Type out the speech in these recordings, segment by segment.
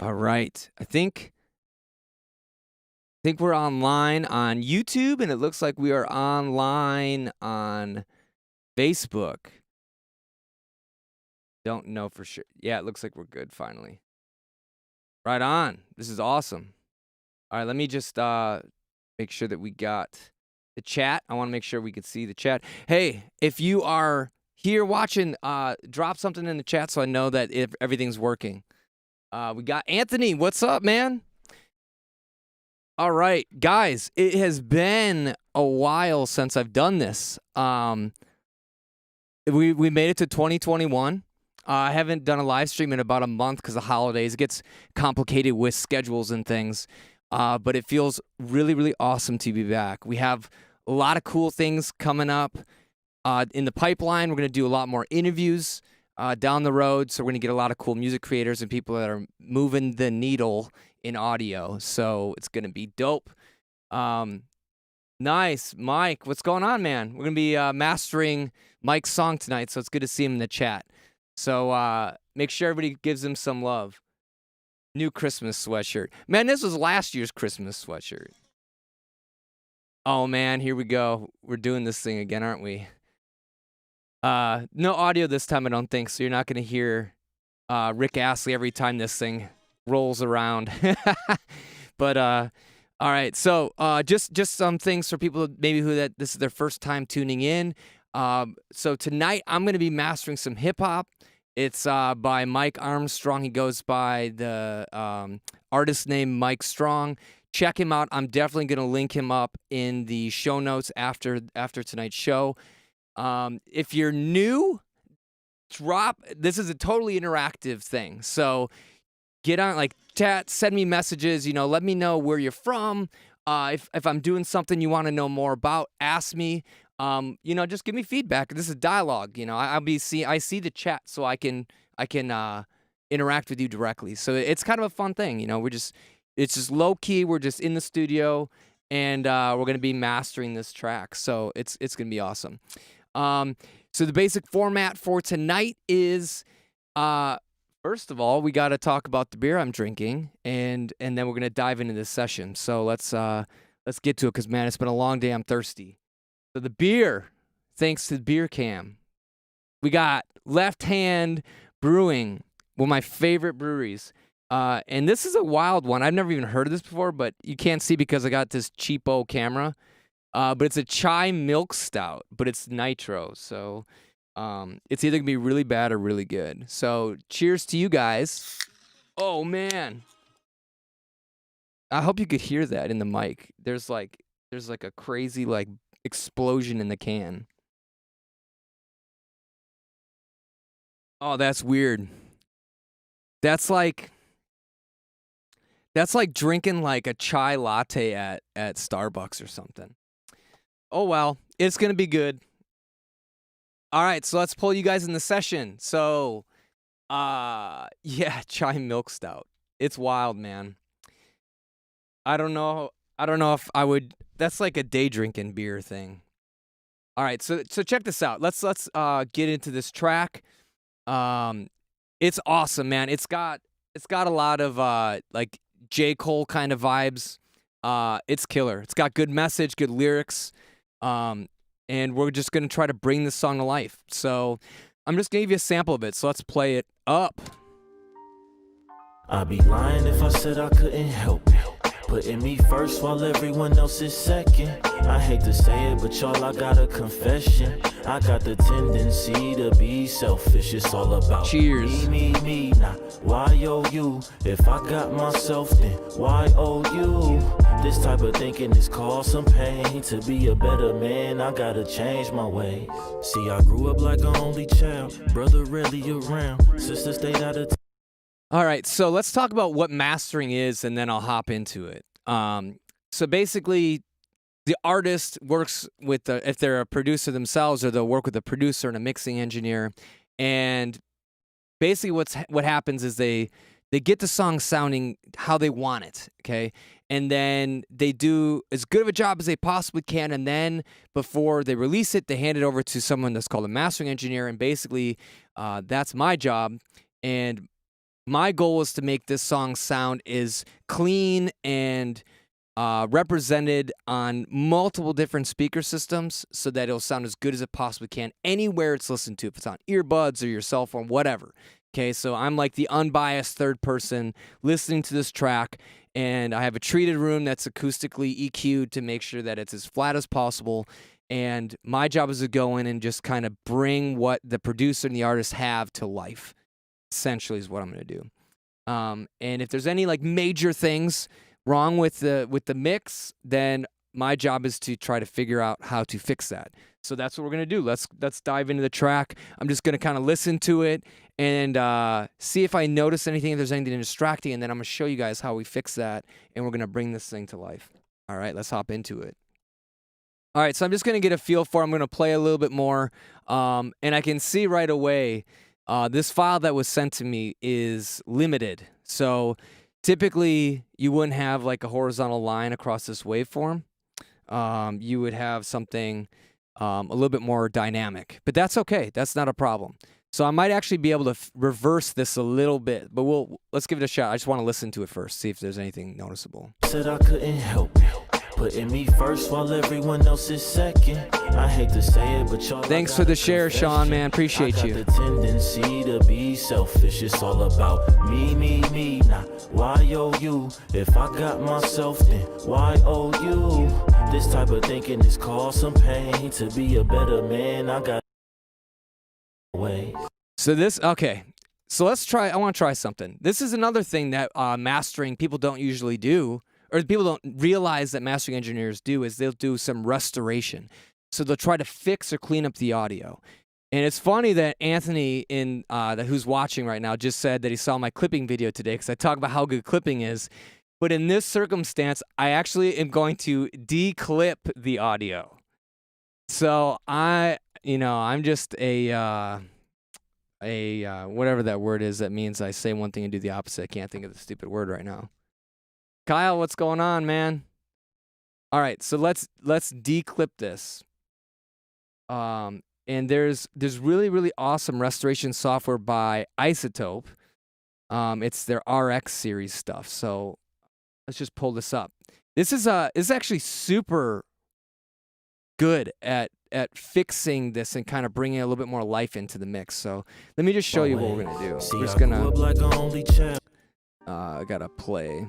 All right. I think we're online on YouTube, and it looks like we are online on Facebook. Don't know for sure. Yeah, it looks like we're good finally. Right on. This is awesome. All right, let me just make sure that we got the chat. I want to make sure we can see the chat. Hey, if you are here watching, drop something in the chat so I know that if everything's working. We got Anthony. What's up, man? All right, guys, it has been a while since I've done this. We made it to 2021. I haven't done a live stream in about a month because of holidays. It gets complicated with schedules and things, but it feels really, really awesome to be back. We have a lot of cool things coming up in the pipeline. We're going to do a lot more interviews down the road, so we're going to get a lot of cool music creators and people that are moving the needle in audio, so it's going to be dope. Nice. Mike, what's going on, man? We're going to be mastering Mike's song tonight, so it's good to see him in the chat. So make sure everybody gives him some love. New Christmas sweatshirt. Man, this was last year's Christmas sweatshirt. Oh, man, here we go. We're doing this thing again, aren't we? No audio this time, I don't think, so you're not going to hear Rick Astley every time this thing rolls around. But all right, so just some things for people maybe that this is their first time tuning in. So tonight I'm going to be mastering some hip hop. It's by Mike Armstrong. He goes by the artist name Mike Strong. Check him out. I'm definitely going to link him up in the show notes after tonight's show. If you're new, this is a totally interactive thing. So get on, like, chat, send me messages, let me know where you're from. If I'm doing something you want to know more about, ask me. Just give me feedback. This is dialogue. I see the chat, so I can interact with you directly. So it's kind of a fun thing. It's just low key. We're just in the studio, and we're gonna be mastering this track. So it's gonna be awesome. So the basic format for tonight is, first of all, we got to talk about the beer I'm drinking, and then we're gonna dive into this session. So let's get to it, because, man, it's been a long day. I'm thirsty. So the beer, thanks to Beer Cam, we got Left Hand Brewing, one of my favorite breweries. And this is a wild one. I've never even heard of this before, but you can't see because I got this cheapo camera. But it's a chai milk stout, but it's nitro. So it's either going to be really bad or really good. So cheers to you guys. Oh, man. I hope you could hear that in the mic. There's like a crazy explosion in the can. Oh, that's weird. That's like drinking like a chai latte at Starbucks or something. Oh, well, it's going to be good. All right, so let's pull you guys in the session. So, yeah, chai milk stout. It's wild, man. I don't know if I would. That's like a day drinking beer thing. All right, so check this out. Let's get into this track. It's awesome, man. It's got a lot of like J. Cole kind of vibes. It's killer. It's got good message, good lyrics. And we're just going to try to bring this song to life. So I'm just going to give you a sample of it. So let's play it up. I'd be lying if I said I couldn't help it. Putting me first while everyone else is second. I hate to say it, but y'all, I got a confession. I got the tendency to be selfish. It's all about Cheers. me, nah. Why owe you? If I got myself, then why owe you? This type of thinking is called some pain. To be a better man, I gotta change my ways. See, I grew up like an only child. Brother rarely around. Sister stayed out of All right, so let's talk about what mastering is, and then I'll hop into it. So basically, the artist works with if they're a producer themselves, or they'll work with a producer and a mixing engineer. And basically, what happens is they get the song sounding how they want it, okay? And then they do as good of a job as they possibly can, and then before they release it, they hand it over to someone that's called a mastering engineer, and basically, that's my job. And my goal is to make this song sound as clean and represented on multiple different speaker systems so that it'll sound as good as it possibly can anywhere it's listened to, if it's on earbuds or your cell phone, whatever. Okay, so I'm like the unbiased third person listening to this track, and I have a treated room that's acoustically EQ'd to make sure that it's as flat as possible. And my job is to go in and just kind of bring what the producer and the artist have to life, essentially is what I'm going to do. And if there's any like major things wrong with the mix, then my job is to try to figure out how to fix that. So that's what we're going to do. Let's dive into the track. I'm just going to kind of listen to it and see if I notice anything, if there's anything distracting, and then I'm going to show you guys how we fix that, and we're going to bring this thing to life. All right, let's hop into it. All right, so I'm just going to get a feel for it. I'm going to play a little bit more, and I can see right away this file that was sent to me is limited. So typically, you wouldn't have like a horizontal line across this waveform. You would have something a little bit more dynamic, but that's okay. That's not a problem. So I might actually be able to reverse this a little bit, but let's give it a shot. I just want to listen to it first, see if there's anything noticeable. Said I couldn't help it. Putting me first while everyone else is second. I hate to say it, but y'all. Thanks for the share, Sean, man. Appreciate you. I got the tendency to be selfish. It's all about me, not why owe you? If I got myself, then why owe you? This type of thinking is called some pain. To be a better man, I got way. So okay. So let's try. I want to try something. This is another thing that mastering people don't usually do, or people don't realize that mastering engineers do, is they'll do some restoration. So they'll try to fix or clean up the audio. And it's funny that Anthony, who's watching right now, just said that he saw my clipping video today because I talk about how good clipping is. But in this circumstance, I actually am going to declip the audio. So I'm just a whatever that word is that means I say one thing and do the opposite. I can't think of the stupid word right now. Kyle, what's going on, man? All right, so let's declip this. And there's really, really awesome restoration software by Isotope. It's their RX series stuff. So let's just pull this up. This is actually super good at fixing this and kind of bringing a little bit more life into the mix. So let me just show you what we're gonna do. We're just gonna. I gotta play.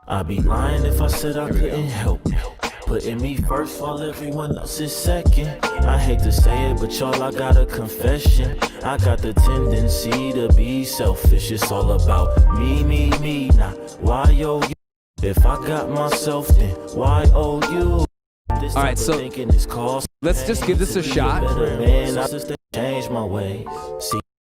I'd be lying if I said I couldn't help it. Putting me first while everyone else is second. I hate to say it, but y'all, I got a confession. I got the tendency to be selfish. It's all about me, not why owe you? If I got myself, then why owe you? All right, so let's just give this a shot. Change my ways.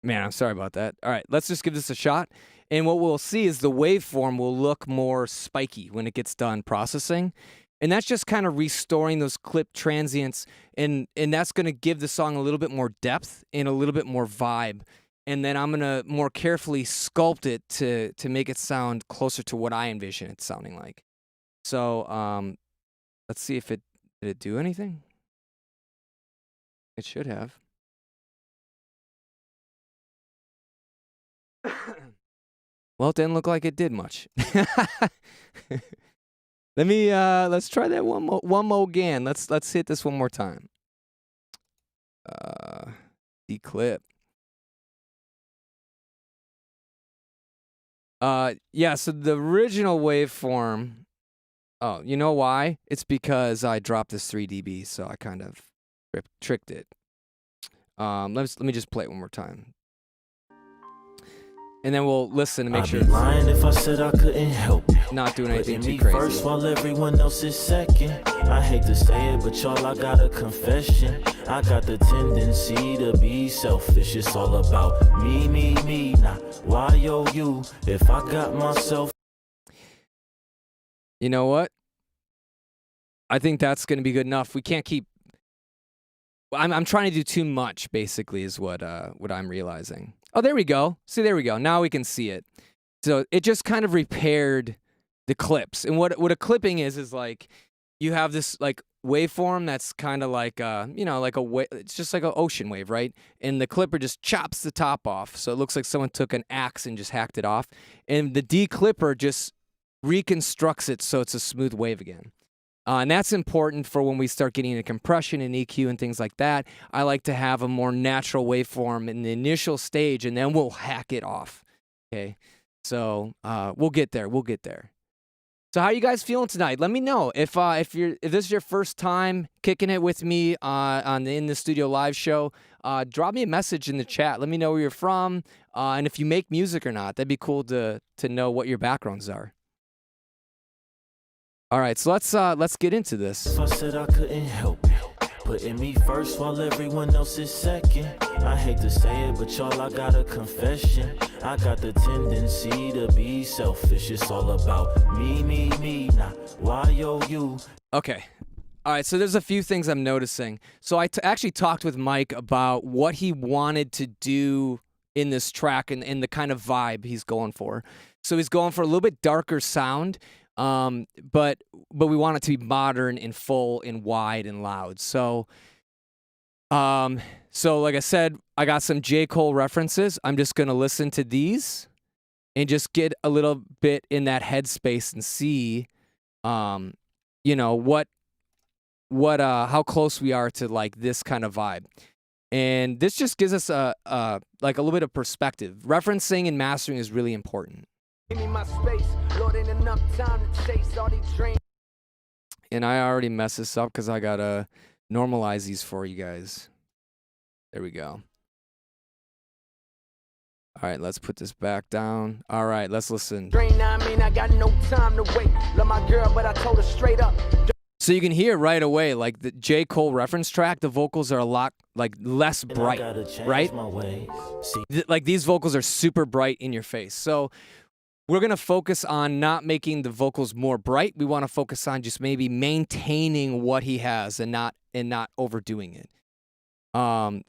Man, I'm sorry about that. All right, let's just give this a shot. And what we'll see is the waveform will look more spiky when it gets done processing. And that's just kind of restoring those clip transients. And that's going to give the song a little bit more depth and a little bit more vibe. And then I'm going to more carefully sculpt it to make it sound closer to what I envision it sounding like. So let's see if did it do anything? It should have. Well, it didn't look like it did much. Let's try that one more again. Let's hit this one more time. Declip. Yeah, so the original waveform, oh, you know why? It's because I dropped this 3 dB, so I kind of tricked it. Let me just play it one more time. And then we'll listen to make sure it's lying if I said I couldn't help it. Not doing anything too crazy. crazy. First while everyone else is second. I hate to say it, but y'all, I got a confession. I got the tendency to be selfish. It's all about me, not why owe you? If I got myself. You know what? I think that's going to be good enough. We can't keep. I'm trying to do too much. Basically, is what I'm realizing. Oh, there we go. See, there we go. Now we can see it. So it just kind of repaired the clips. And what a clipping is like you have this like waveform that's kind of like like it's just like an ocean wave, right? And the clipper just chops the top off, so it looks like someone took an axe and just hacked it off. And the declipper just reconstructs it so it's a smooth wave again. And that's important for when we start getting into compression and EQ and things like that. I like to have a more natural waveform in the initial stage, and then we'll hack it off. Okay, so we'll get there. We'll get there. So how are you guys feeling tonight? Let me know if this is your first time kicking it with me on the In the Studio live show. Drop me a message in the chat. Let me know where you're from and if you make music or not. That'd be cool to know what your backgrounds are. All right, so let's get into this. If I said I couldn't help it, putting me first while everyone else is second. I hate to say it, but y'all, I got a confession. I got the tendency to be selfish. It's all about me, not why you. Okay. All right, so there's a few things I'm noticing. So I actually talked with Mike about what he wanted to do in this track and the kind of vibe he's going for. So he's going for a little bit darker sound. But we want it to be modern and full and wide and loud. So like I said, I got some J. Cole references. I'm just gonna listen to these and just get a little bit in that headspace and see, how close we are to like this kind of vibe. And this just gives us a little bit of perspective. Referencing and mastering is really important. And I already messed this up because I gotta normalize these for you guys. There we go. All right, let's put this back down. All right, let's listen. I got no time to wait. Love my girl, but I told her straight up. So you can hear right away, like the J. Cole reference track, the vocals are a lot like less bright, right? Like these vocals are super bright in your face. So we're going to focus on not making the vocals more bright. We want to focus on just maybe maintaining what he has and not overdoing it.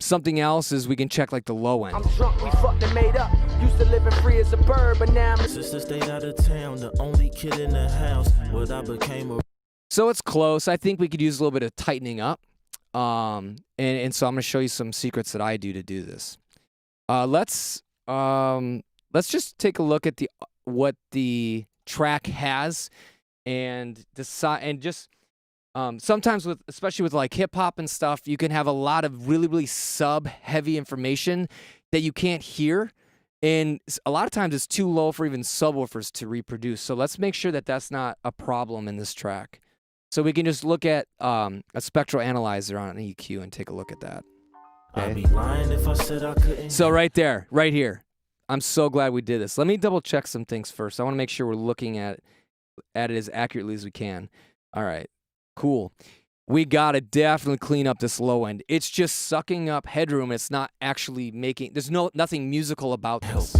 Something else is we can check like the low end. I'm drunk, we fucked and made up. Used to living free as a bird, but now I'm Sister stayed out of town, the only kid in the house. What I became a So it's close. I think we could use a little bit of tightening up. And so I'm going to show you some secrets that I do to do this. Let's just take a look at what the track has and decide, and just sometimes especially with like hip hop and stuff, you can have a lot of really, really sub heavy information that you can't hear. And a lot of times it's too low for even subwoofers to reproduce. So let's make sure that that's not a problem in this track. So we can just look at a Spectral Analyzer on an EQ and take a look at that. Okay? I'd be lying if I said I couldn't. So right there, right here. I'm so glad we did this. Let me double check some things first. I want to make sure we're looking at it as accurately as we can. All right, cool. We got to definitely clean up this low end. It's just sucking up headroom. It's not actually making, there's nothing musical about this.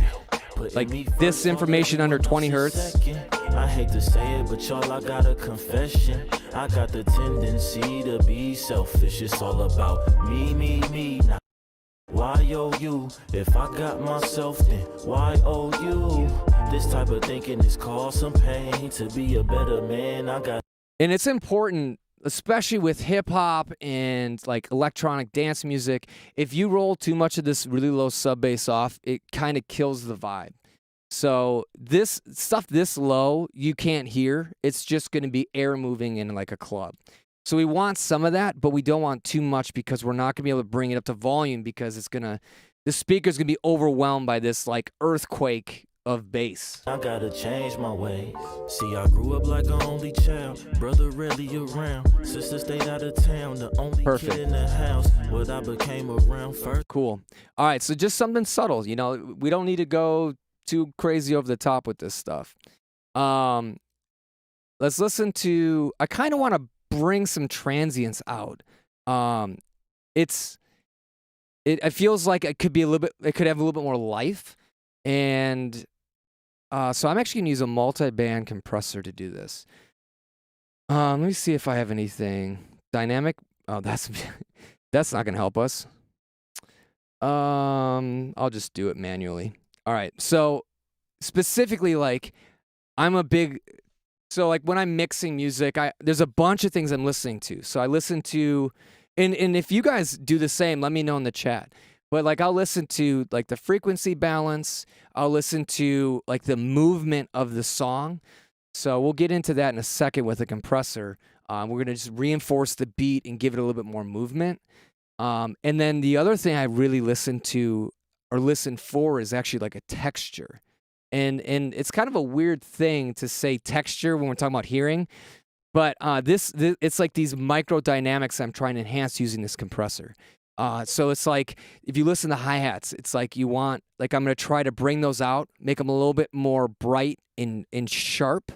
Like this information under 20 hertz. I hate to say it, but y'all, I got a confession. I got the tendency to be selfish. It's all about me, not why you? If I got myself, then why you? This type of thinking is called some pain. To be a better man, I got. And it's important, especially with hip hop and like electronic dance music, if you roll too much of this really low sub bass off, it kind of kills the vibe. So this stuff this low, you can't hear. It's just going to be air moving in like a club. So we want some of that, but we don't want too much because we're not going to be able to bring it up to volume because the speaker's going to be overwhelmed by this like earthquake of bass. I gotta change my ways. See, I grew up like an only child. Brother rarely around. Sister stayed out of town. The only kid in the house. What I became around first. Cool. All right, so just something subtle. We don't need to go too crazy over the top with this stuff. Let's listen to. I kind of want to bring some transients out. It feels like it could be it could have a little bit more life. And so I'm actually going to use a multi-band compressor to do this. Let me see if I have anything dynamic. Oh, that's not going to help us. I'll just do it manually. All right. So specifically, like, I'm a big So like when I'm mixing music, there's a bunch of things I'm listening to. So I listen to, and if you guys do the same, let me know in the chat. But like I'll listen to like the frequency balance. I'll listen to like the movement of the song. So we'll get into that in a second with a compressor. We're gonna just reinforce the beat and give it a little bit more movement. And then the other thing I really listen to or listen for is actually like a texture. And it's kind of a weird thing to say texture when we're talking about hearing, but this it's like these micro dynamics I'm trying to enhance using this compressor. So it's like if you listen to hi-hats, it's like you want, like I'm going to try to bring those out, make them a little bit more bright and sharp,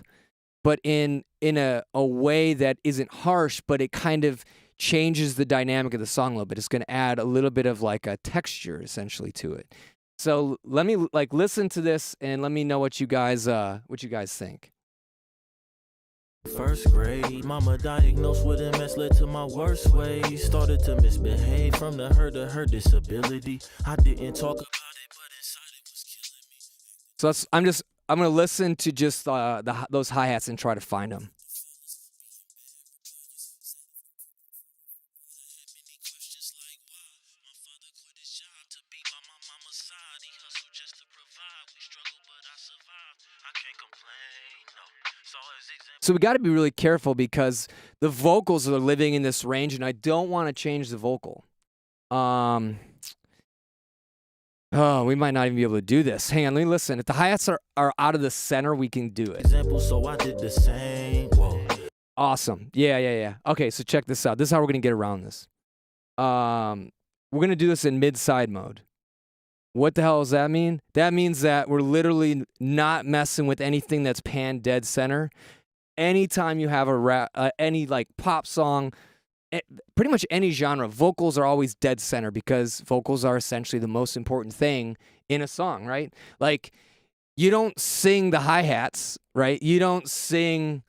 but in a way that isn't harsh, but it kind of changes the dynamic of the song a little bit. It's going to add a little bit of like a texture essentially to it. So let me like listen to this and let me know what you guys think. First grade, mama diagnosed with MS, led to my worst ways. Started to misbehave from the hurt of her disability. I didn't talk about it, but inside it was killing me. So I'm gonna listen to just those hi-hats and try to find them. So we got to be really careful because the vocals are living in this range, and I don't want to change the vocal. Oh, we might not even be able to do this. Hang on, let me listen. If the hi-hats are out of the center, we can do it. Example, so I did the same. Whoa. Awesome. Yeah. Okay, so check this out. This is how we're going to get around this. We're going to do this in mid-side mode. What the hell does that mean? That means that we're literally not messing with anything that's pan dead center. Anytime you have any like pop song, pretty much any genre, vocals are always dead center because vocals are essentially the most important thing in a song, right? Like you don't sing the hi-hats, right? You don't sing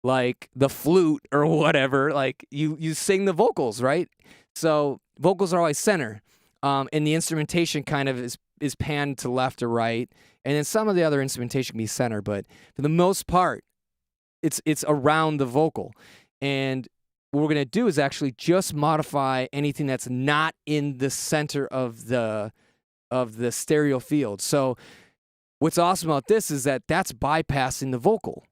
like the flute or whatever. Like you sing the vocals, right? So vocals are always center. And the instrumentation kind of is panned to left or right. And then some of the other instrumentation can be center, but for the most part, it's around the vocal. And what we're going to do is actually just modify anything that's not in the center of the stereo field. So what's awesome about this is that that's bypassing the vocal.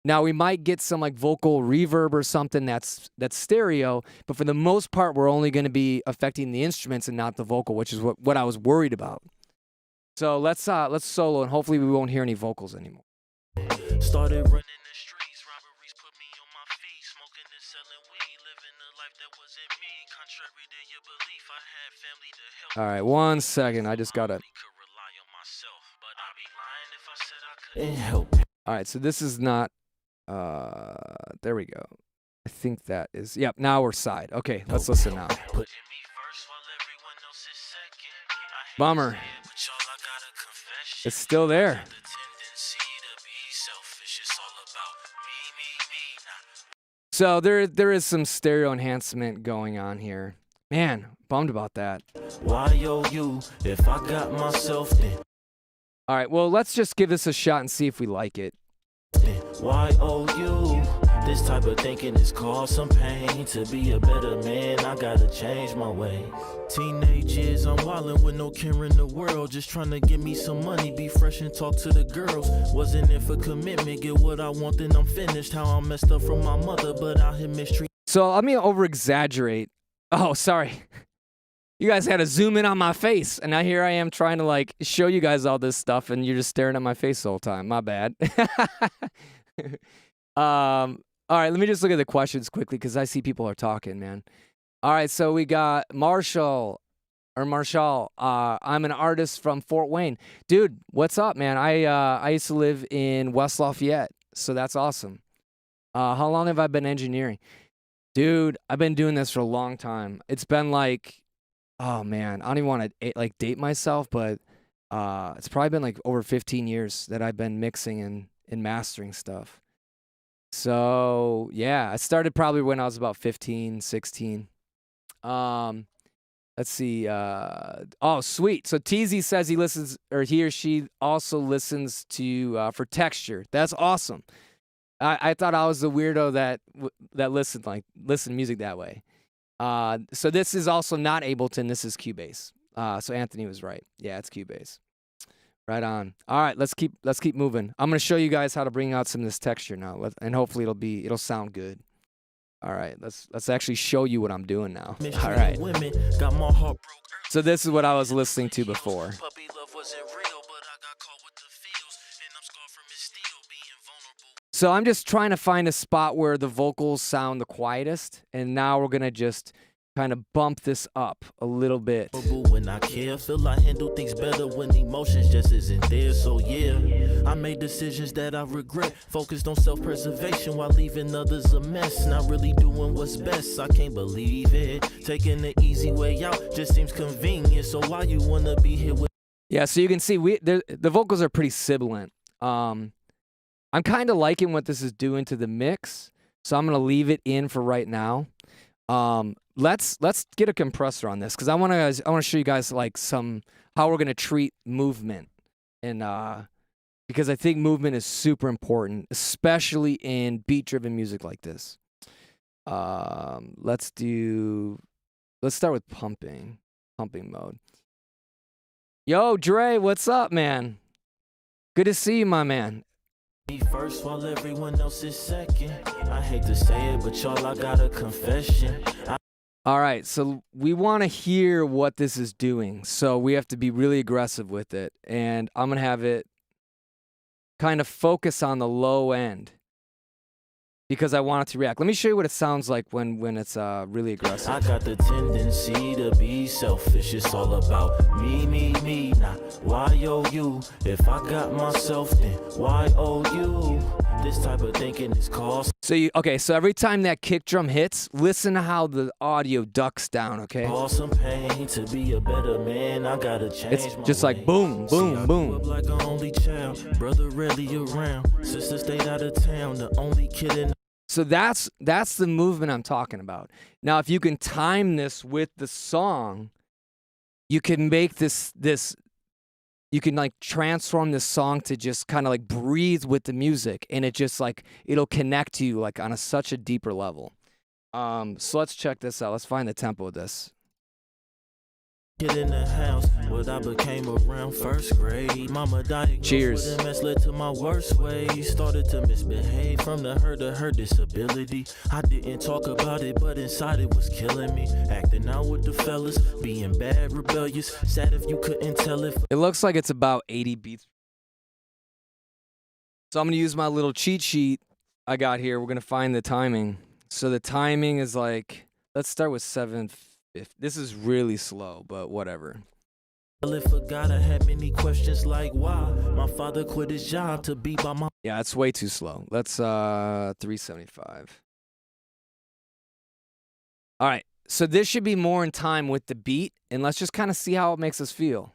Now we might get some like vocal reverb or something that's stereo, but for the most part we're only going to be affecting the instruments and not the vocal, which is what I was worried about. So let's solo and hopefully we won't hear any vocals anymore. Started running the streets, robberies put me on my feet, smoking and selling weed, living the life that wasn't me, contrary to your belief, I had family to help. All right, 1 second, I just gotta. All right, so this is not. There we go. I think that is. Yep. Now we're side. Okay, let's listen now. Bummer. It's still there. So there is some stereo enhancement going on here. Man, bummed about that. Why owe you if I got myself then? All right, well, let's just give this a shot and see if we like it. Why owe you? This type of thinking is called some pain. To be a better man, I gotta change my ways. Teenage years, I'm wildin' with no care in the world. Just trying to get me some money, be fresh and talk to the girls. Wasn't in for commitment, get what I want, then I'm finished. How I'm messed up from my mother, but out here mistreated. So let me over-exaggerate. Oh, sorry. You guys had to zoom in on my face, and now here I am trying to like show you guys all this stuff, and you're just staring at my face the whole time. My bad. All right, let me just look at the questions quickly because I see people are talking, man. All right, so we got Marshall. I'm an artist from Fort Wayne. Dude, what's up, man? I used to live in West Lafayette, so that's awesome. How long have I been engineering? Dude, I've been doing this for a long time. It's been like, oh man, I don't even want to like date myself, but it's probably been like over 15 years that I've been mixing and mastering stuff. So yeah, I started probably when I was about 15, 16. Let's see. Oh, sweet. So TZ says he listens, or he or she also listens to for texture. That's awesome. I thought I was the weirdo that listened to music that way. So this is also not Ableton. This is Cubase. So Anthony was right. Yeah, it's Cubase. Right on. All right, let's keep moving. I'm gonna show you guys how to bring out some of this texture now, and hopefully it'll sound good. All right, let's actually show you what I'm doing now. All right. So this is what I was listening to before. So I'm just trying to find a spot where the vocals sound the quietest, and now we're gonna just kind of bump this up a little bit. When I care, feel I handle things better when emotions just isn't there. So yeah, I made decisions that I regret, focused on self-preservation while leaving others a mess. Not really doing what's best, I can't believe it. Taking the easy way out just seems convenient. So why you wanna be here with? Yeah, so you can see the vocals are pretty sibilant. I'm kind of liking what this is doing to the mix, so I'm gonna leave it in for right now. Let's get a compressor on this because I want to show you guys like how we're gonna treat movement, and because I think movement is super important, especially in beat-driven music like this. Let's start with pumping mode. Yo, Dre, what's up, man? Good to see you, my man. Me first while everyone else is second. I hate to say it, but y'all, I got a confession. All right, so we want to hear what this is doing, so we have to be really aggressive with it, and I'm going to have it kind of focus on the low end because I want it to react. Let me show you what it sounds like when it's really aggressive. I got the tendency to be selfish. It's all about me, not why oh you. If I got myself, then why oh you? This type of thinking is called. So every time that kick drum hits, listen to how the audio ducks down, okay? Some pain to be a better man. I gotta change. It's just like boom, boom, boom. Like an only child, brother rarely around. Sister stayed out of town, the only kid in. So that's the movement I'm talking about. Now, if you can time this with the song, you can make this you can like transform this song to just kind of like breathe with the music, and it just like it'll connect to you like on such a deeper level. So let's check this out. Let's find the tempo of this. Get in the house, what I became around first grade. Mama died. Cheers. Mess led to my worst way. Started to misbehave from the hurt of her disability. I didn't talk about it, but inside it was killing me. Acting out with the fellas, being bad, rebellious. Sad if you couldn't tell if. It looks like it's about 80 beats. So I'm gonna use my little cheat sheet I got here. We're gonna find the timing. So the timing is like, let's start with 7/50. This is really slow, but whatever. I forgot I had many questions like why my father quit his job to be by my. Yeah, it's way too slow. Let's 375. All right, so this should be more in time with the beat, and let's just kind of see how it makes us feel.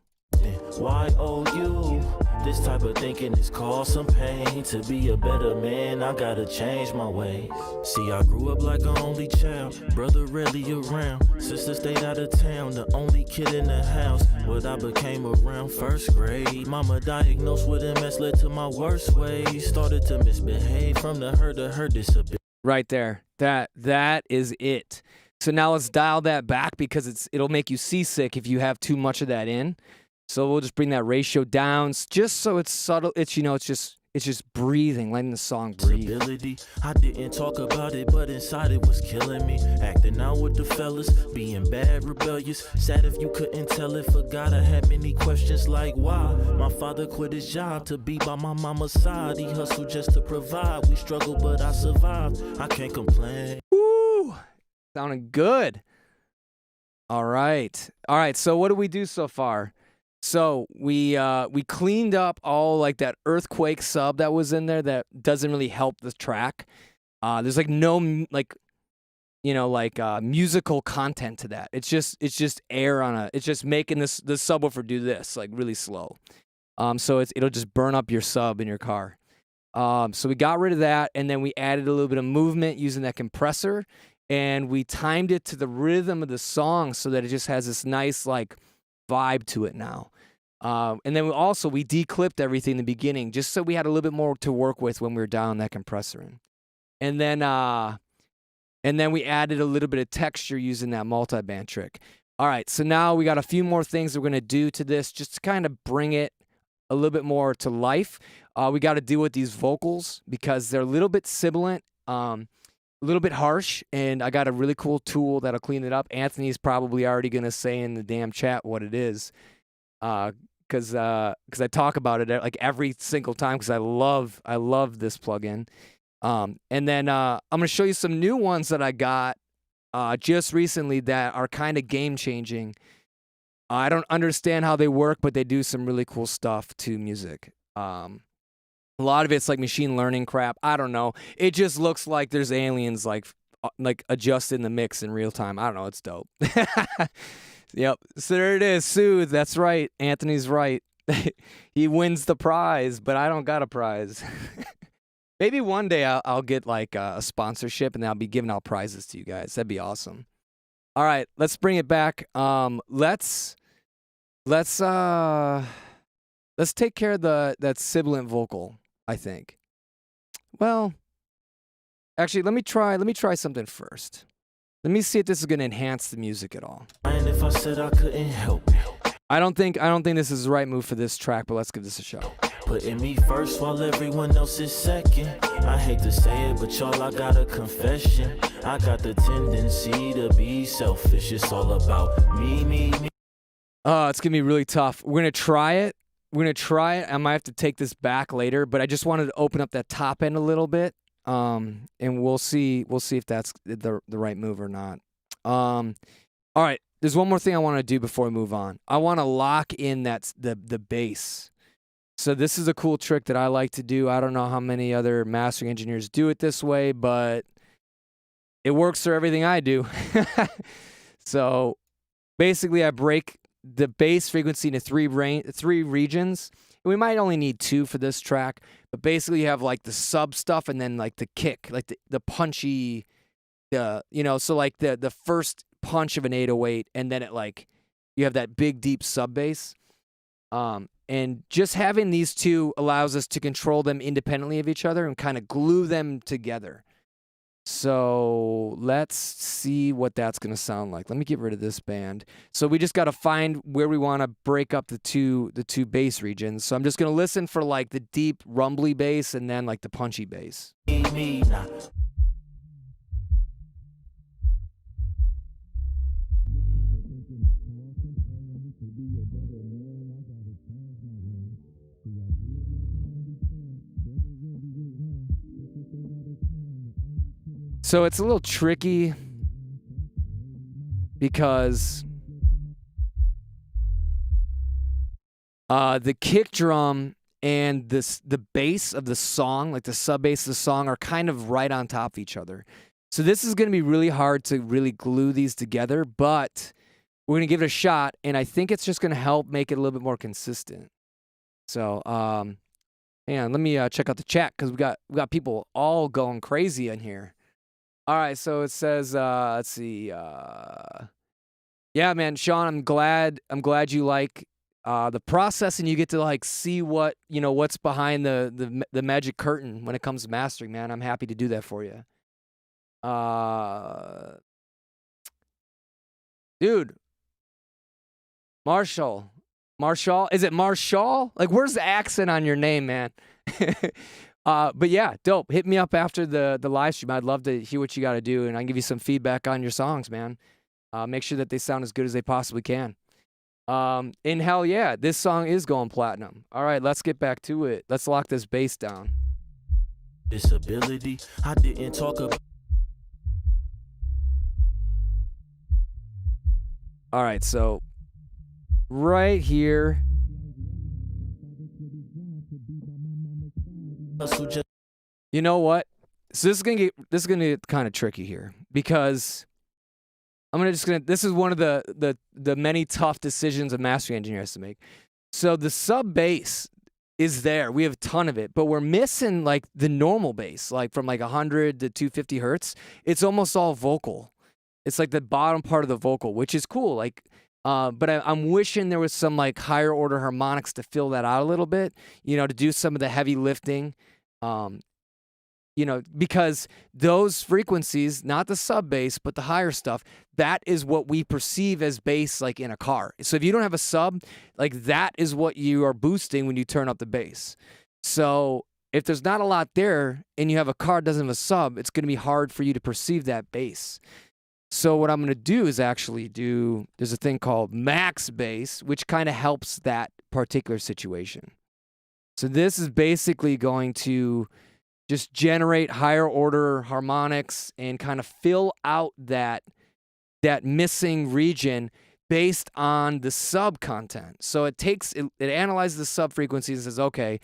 Why oh you? This type of thinking is called some pain. To be a better man, I gotta change my ways. See, I grew up like an only child, brother rarely around. Sister stayed out of town, the only kid in the house. What I became around first grade. Mama diagnosed with MS led to my worst ways. Started to misbehave from the hurt of her disability. Right there. That is it. So now let's dial that back because it'll make you seasick if you have too much of that in. So we'll just bring that ratio down just so it's subtle. It's just breathing, letting the song breathe. I didn't talk about it, but inside it was killing me. Acting out with the fellas, being bad, rebellious. Sad if you couldn't tell it. Forgot I had many questions like why my father quit his job to be by my mama's side. He hustled just to provide. We struggled, but I survived. I can't complain. Woo! Sounding good. All right. So what do we do so far? So we cleaned up all like that earthquake sub that was in there that doesn't really help the track. There's like no musical content to that. It's just air on a. It's just making the subwoofer do this like really slow. So it'll just burn up your sub in your car. So we got rid of that, and then we added a little bit of movement using that compressor, and we timed it to the rhythm of the song so that it just has this nice like vibe to it now. And then we declipped everything in the beginning just so we had a little bit more to work with when we were dialing that compressor in. And then we added a little bit of texture using that multiband trick. All right, so now we got a few more things we're going to do to this just to kind of bring it a little bit more to life. We got to deal with these vocals because they're a little bit sibilant, a little bit harsh, and I got a really cool tool that'll clean it up. Anthony's probably already going to say in the damn chat what it is because I talk about it like every single time because I love this plugin. And then I'm going to show you some new ones that I got just recently that are kind of game-changing. I don't understand how they work, but they do some really cool stuff to music. A lot of it's like machine learning crap. I don't know. It just looks like there's aliens like adjusting the mix in real time. I don't know. It's dope. Yep. So there it is. Soothe. That's right. Anthony's right. He wins the prize, but I don't got a prize. Maybe one day I'll get like a sponsorship and I'll be giving out prizes to you guys. That'd be awesome. All right, let's bring it back. Let's take care of that sibilant vocal, I think. Well, actually, let me try something first. Let me see if this is going to enhance the music at all. And if I said I couldn't help it. I don't think this is the right move for this track, but let's give this a shot. Putting me first while everyone else is second. I hate to say it, but y'all, I got a confession. I got the tendency to be selfish. It's all about me. It's gonna be really tough. We're gonna try it. I might have to take this back later, but I just wanted to open up that top end a little bit. And we'll see if that's the right move or not. All right. There's one more thing I want to do before we move on. I want to lock in the bass. So this is a cool trick that I like to do. I don't know how many other mastering engineers do it this way, but it works for everything I do. So basically I break the bass frequency into three regions. We might only need 2 for this track, but basically you have like the sub stuff and then like the kick, like the punchy, so like the first punch of an 808 and then it like you have that big deep sub bass. And just having these two allows us to control them independently of each other and kind of glue them together. So let's see what that's going to sound like. Let me get rid of this band. So we just got to find where we want to break up the two bass regions. So I'm just going to listen for like the deep rumbly bass and then like the punchy bass. So it's a little tricky because the kick drum and the bass of the song, like the sub bass of the song, are kind of right on top of each other. So this is going to be really hard to really glue these together, but we're going to give it a shot, and I think it's just going to help make it a little bit more consistent. So, hang on, let me check out the chat because we got people all going crazy in here. All right, so it says, let's see. Yeah, man, Sean, I'm glad you like the process and you get to like see what's behind the magic curtain when it comes to mastering, man. I'm happy to do that for you. Dude, Marshall, is it Marshall? Like, where's the accent on your name, man? But yeah, dope. Hit me up after the live stream. I'd love to hear what you got to do, and I can give you some feedback on your songs, man. Make sure that they sound as good as they possibly can. And hell yeah, this song is going platinum. All right, let's get back to it. Let's lock this bass down. Disability, I didn't talk about. All right, so right here. You know what? So this is gonna get kind of tricky here because this is one of the many tough decisions a mastering engineer has to make. So the sub bass is there. We have a ton of it, but we're missing like the normal bass, like from like 100 to 250 hertz. It's almost all vocal. It's like the bottom part of the vocal, which is cool. Like But I'm wishing there was some like higher order harmonics to fill that out a little bit, to do some of the heavy lifting. Because those frequencies, not the sub bass, but the higher stuff, that is what we perceive as bass, like in a car. So if you don't have a sub, like that is what you are boosting when you turn up the bass. So if there's not a lot there and you have a car that doesn't have a sub, it's going to be hard for you to perceive that bass. So what I'm going to do is there's a thing called max bass, which kind of helps that particular situation. So this is basically going to just generate higher order harmonics and kind of fill out that missing region based on the sub content. So it analyzes the sub frequencies and says, okay,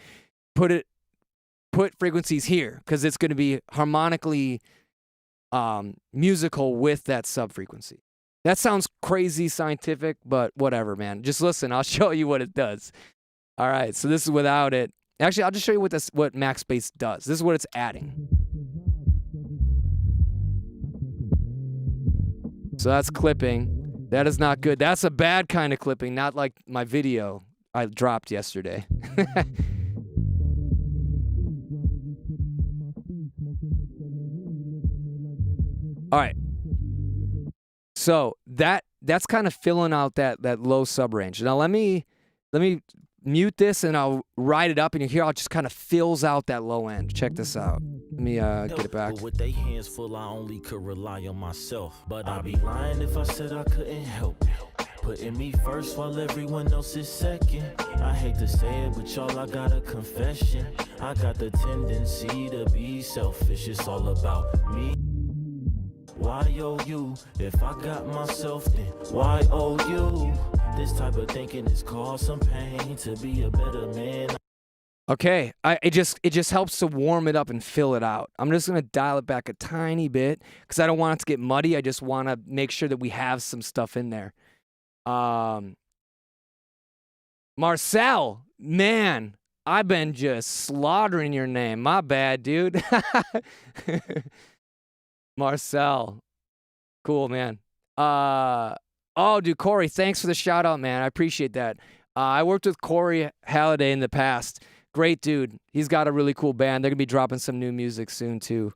put frequencies here because it's going to be harmonically musical with that sub frequency. That sounds crazy scientific, but whatever, man. Just listen. I'll show you what it does. All right, so this is without it. Actually, I'll just show you what max bass does. This is what it's adding. So that's clipping. That is not good. That's a bad kind of clipping, not like my video I dropped yesterday. All right. So that's kind of filling out that low sub range. Now let me mute this and I'll ride it up, and you hear how it just kind of fills out that low end. Check this out. Let me get it back. With their hands full, I only could rely on myself. But I'd be lying if I said I couldn't help. Putting me first while everyone else is second. I hate to say it, but y'all, I got a confession. I got the tendency to be selfish. It's all about me. Why owe you? If I got myself, then why owe you? This type of thinking is called some pain. To be a better man. Okay, it just helps to warm it up and fill it out. I'm just gonna dial it back a tiny bit because I don't want it to get muddy. I just want to make sure that we have some stuff in there. Marcel, man, I've been just slaughtering your name. My bad, dude. Marcel. Cool, man. Oh, dude, Corey, thanks for the shout out, man. I appreciate that. I worked with Corey Halliday in the past. Great dude. He's got a really cool band. They're going to be dropping some new music soon, too.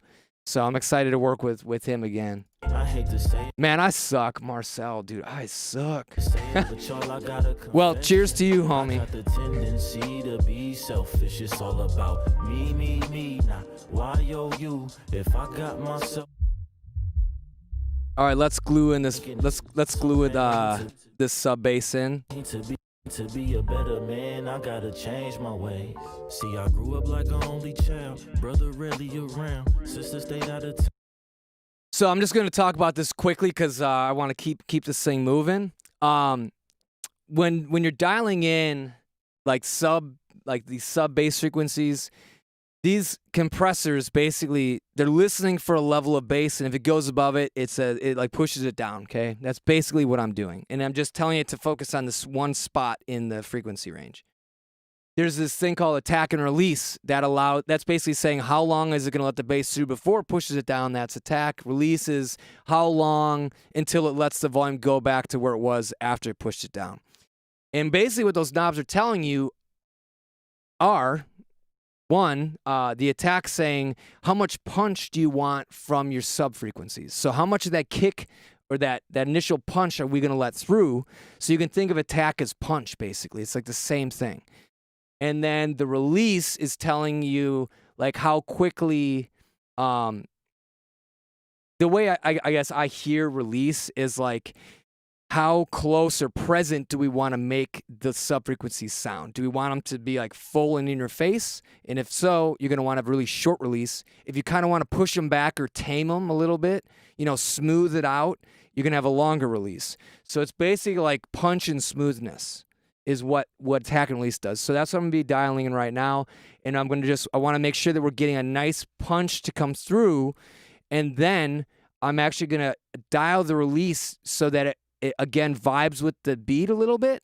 So I'm excited to work with him again. I hate to say it. Man, I suck, Marcel, dude. I suck. Well, cheers to you, homie. I got the tendency to be selfish. It's all about me. Now, why owe you? If I got myself. All right, let's glue in this. Let's glue it. This sub bass in. To be a better man, I gotta change my ways. See, I grew up like an only child. Brother rarely around. Sister stayed out of town. So I'm just gonna talk about this quickly because I want to keep this thing moving. When you're dialing in these sub bass frequencies, these compressors basically they're listening for a level of bass, and if it goes above it, it like pushes it down. Okay, that's basically what I'm doing, and I'm just telling it to focus on this one spot in the frequency range. There's this thing called attack and release that's basically saying how long is it going to let the bass through before it pushes it down. That's attack. Release is how long until it lets the volume go back to where it was after it pushed it down. And basically what those knobs are telling you are, one, the attack saying how much punch do you want from your sub frequencies. So how much of that kick or that initial punch are we going to let through? So you can think of attack as punch, basically. It's like the same thing. And then the release is telling you like how quickly, the way I guess I hear release is like how close or present do we want to make the sub-frequencies sound? Do we want them to be like full and in your face? And if so, you're going to want to have a really short release. If you kind of want to push them back or tame them a little bit, smooth it out, you're going to have a longer release. So it's basically like punch and smoothness is what attack and release does. So that's what I'm going to be dialing in right now. And I want to make sure that we're getting a nice punch to come through. And then I'm actually going to dial the release so that it again vibes with the beat a little bit.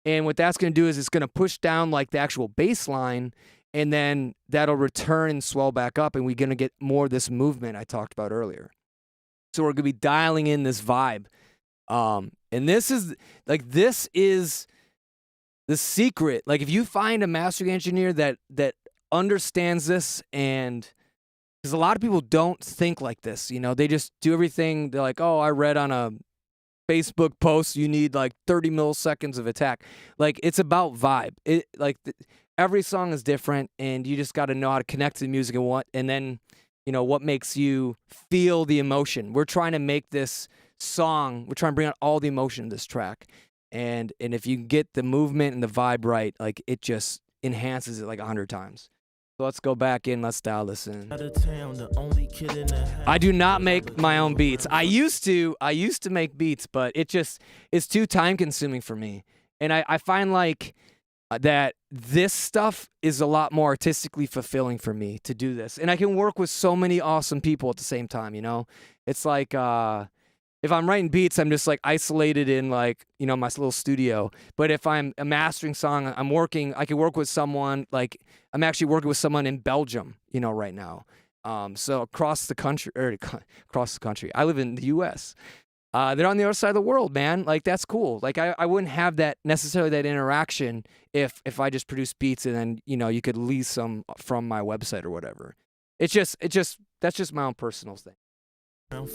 And what that's going to do is it's going to push down like the actual bass line, and then that'll return and swell back up, and we're going to get more of this movement I talked about earlier. So we're going to be dialing in this vibe. And this is the secret. Like, if you find a mastering engineer that understands this, and because a lot of people don't think like this, you know, they just do everything. They're like, oh, I read on a Facebook post you need like 30 milliseconds of attack. Like, it's about vibe. Every song is different, and you just got to know how to connect to the music and then, you know, what makes you feel the emotion. We're trying to make this song, we're trying to bring out all the emotion in this track. And if you get the movement and the vibe right, like, it just enhances it like 100 times. So let's go back in, let's dial this in. I do not make my own beats. I used to make beats, but it's too time consuming for me. And I find like that this stuff is a lot more artistically fulfilling for me to do this. And I can work with so many awesome people at the same time, you know? It's like, if I'm writing beats, I'm just like isolated in like, you know, my little studio. But if I'm a mastering song, I can work with someone, like I'm actually working with someone in Belgium, you know, right now. So across the country, I live in the US. They're on the other side of the world, man. Like, that's cool. Like, I wouldn't have that interaction if I just produce beats and then, you know, you could lease some from my website or whatever. That's just my own personal thing.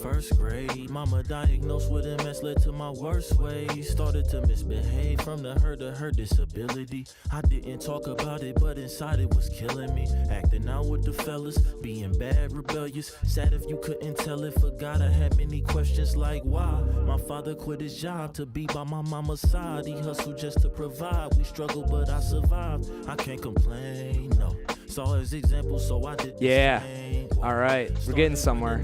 First grade, mama diagnosed with MS led to my worst ways. Started to misbehave from the hurt of her disability. I didn't talk about it, but inside it was killing me. Acting out with the fellas, being bad, rebellious. Sad if you couldn't tell it. Forgot I had many questions like why. My father quit his job to be by my mama's side. He hustled just to provide. We struggled, but I survived. I can't complain, no. Saw his example, so I did. Yeah. All right, we're getting somewhere.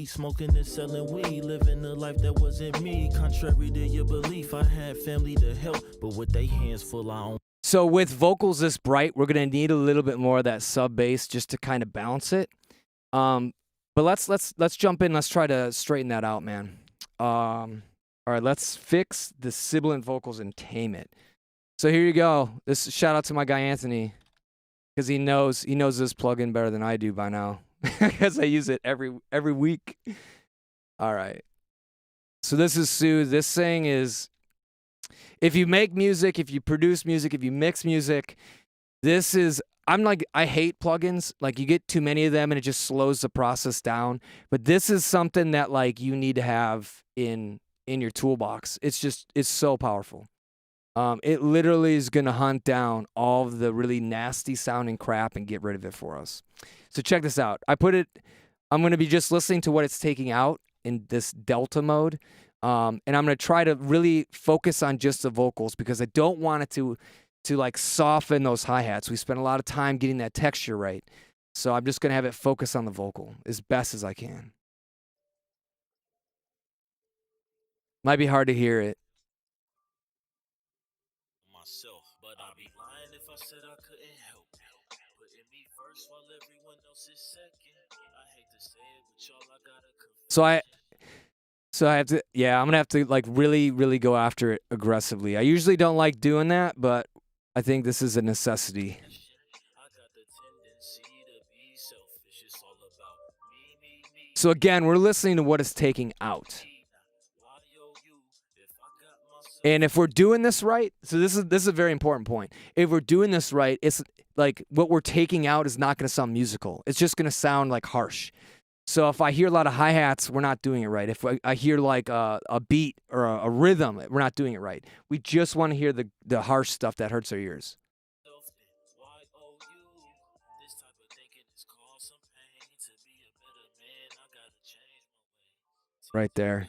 Smoking and selling weed, living a life that wasn't me. Contrary to your belief, I had family to help, but with their hands full, I don't. So with vocals this bright, we're gonna need a little bit more of that sub bass just to kind of balance it. But let's jump in. Let's try to straighten that out, man. All right, let's fix the Sibilant Vocals and tame it. So here you go. This shout out to my guy Anthony, because he knows this plugin better than I do by now. Because I use it every week. All right. So this is Soothe. This thing is, if you make music, if you produce music, if you mix music, I hate plugins. Like, you get too many of them and it just slows the process down. But this is something that like you need to have in your toolbox. It's so powerful. It literally is going to hunt down all of the really nasty sounding crap and get rid of it for us. So check this out. I'm going to be just listening to what it's taking out in this delta mode. And I'm going to try to really focus on just the vocals, because I don't want it to like soften those hi-hats. We spent a lot of time getting that texture right. So I'm just going to have it focus on the vocal as best as I can. Might be hard to hear it. But I'd be lying if I said I couldn't help it. Putting me first while everyone else is second. I hate to say it, but y'all, I gotta confess. So I have to, yeah, I'm gonna have to like really, really go after it aggressively. I usually don't like doing that, but I think this is a necessity. So again, we're listening to what it's taking out. And if we're doing this right, so this is a very important point. If we're doing this right, it's like what we're taking out is not going to sound musical. It's just going to sound like harsh. So if I hear a lot of hi-hats, we're not doing it right. If I hear like a beat or a rhythm, we're not doing it right. We just want to hear the harsh stuff that hurts our ears. Right there.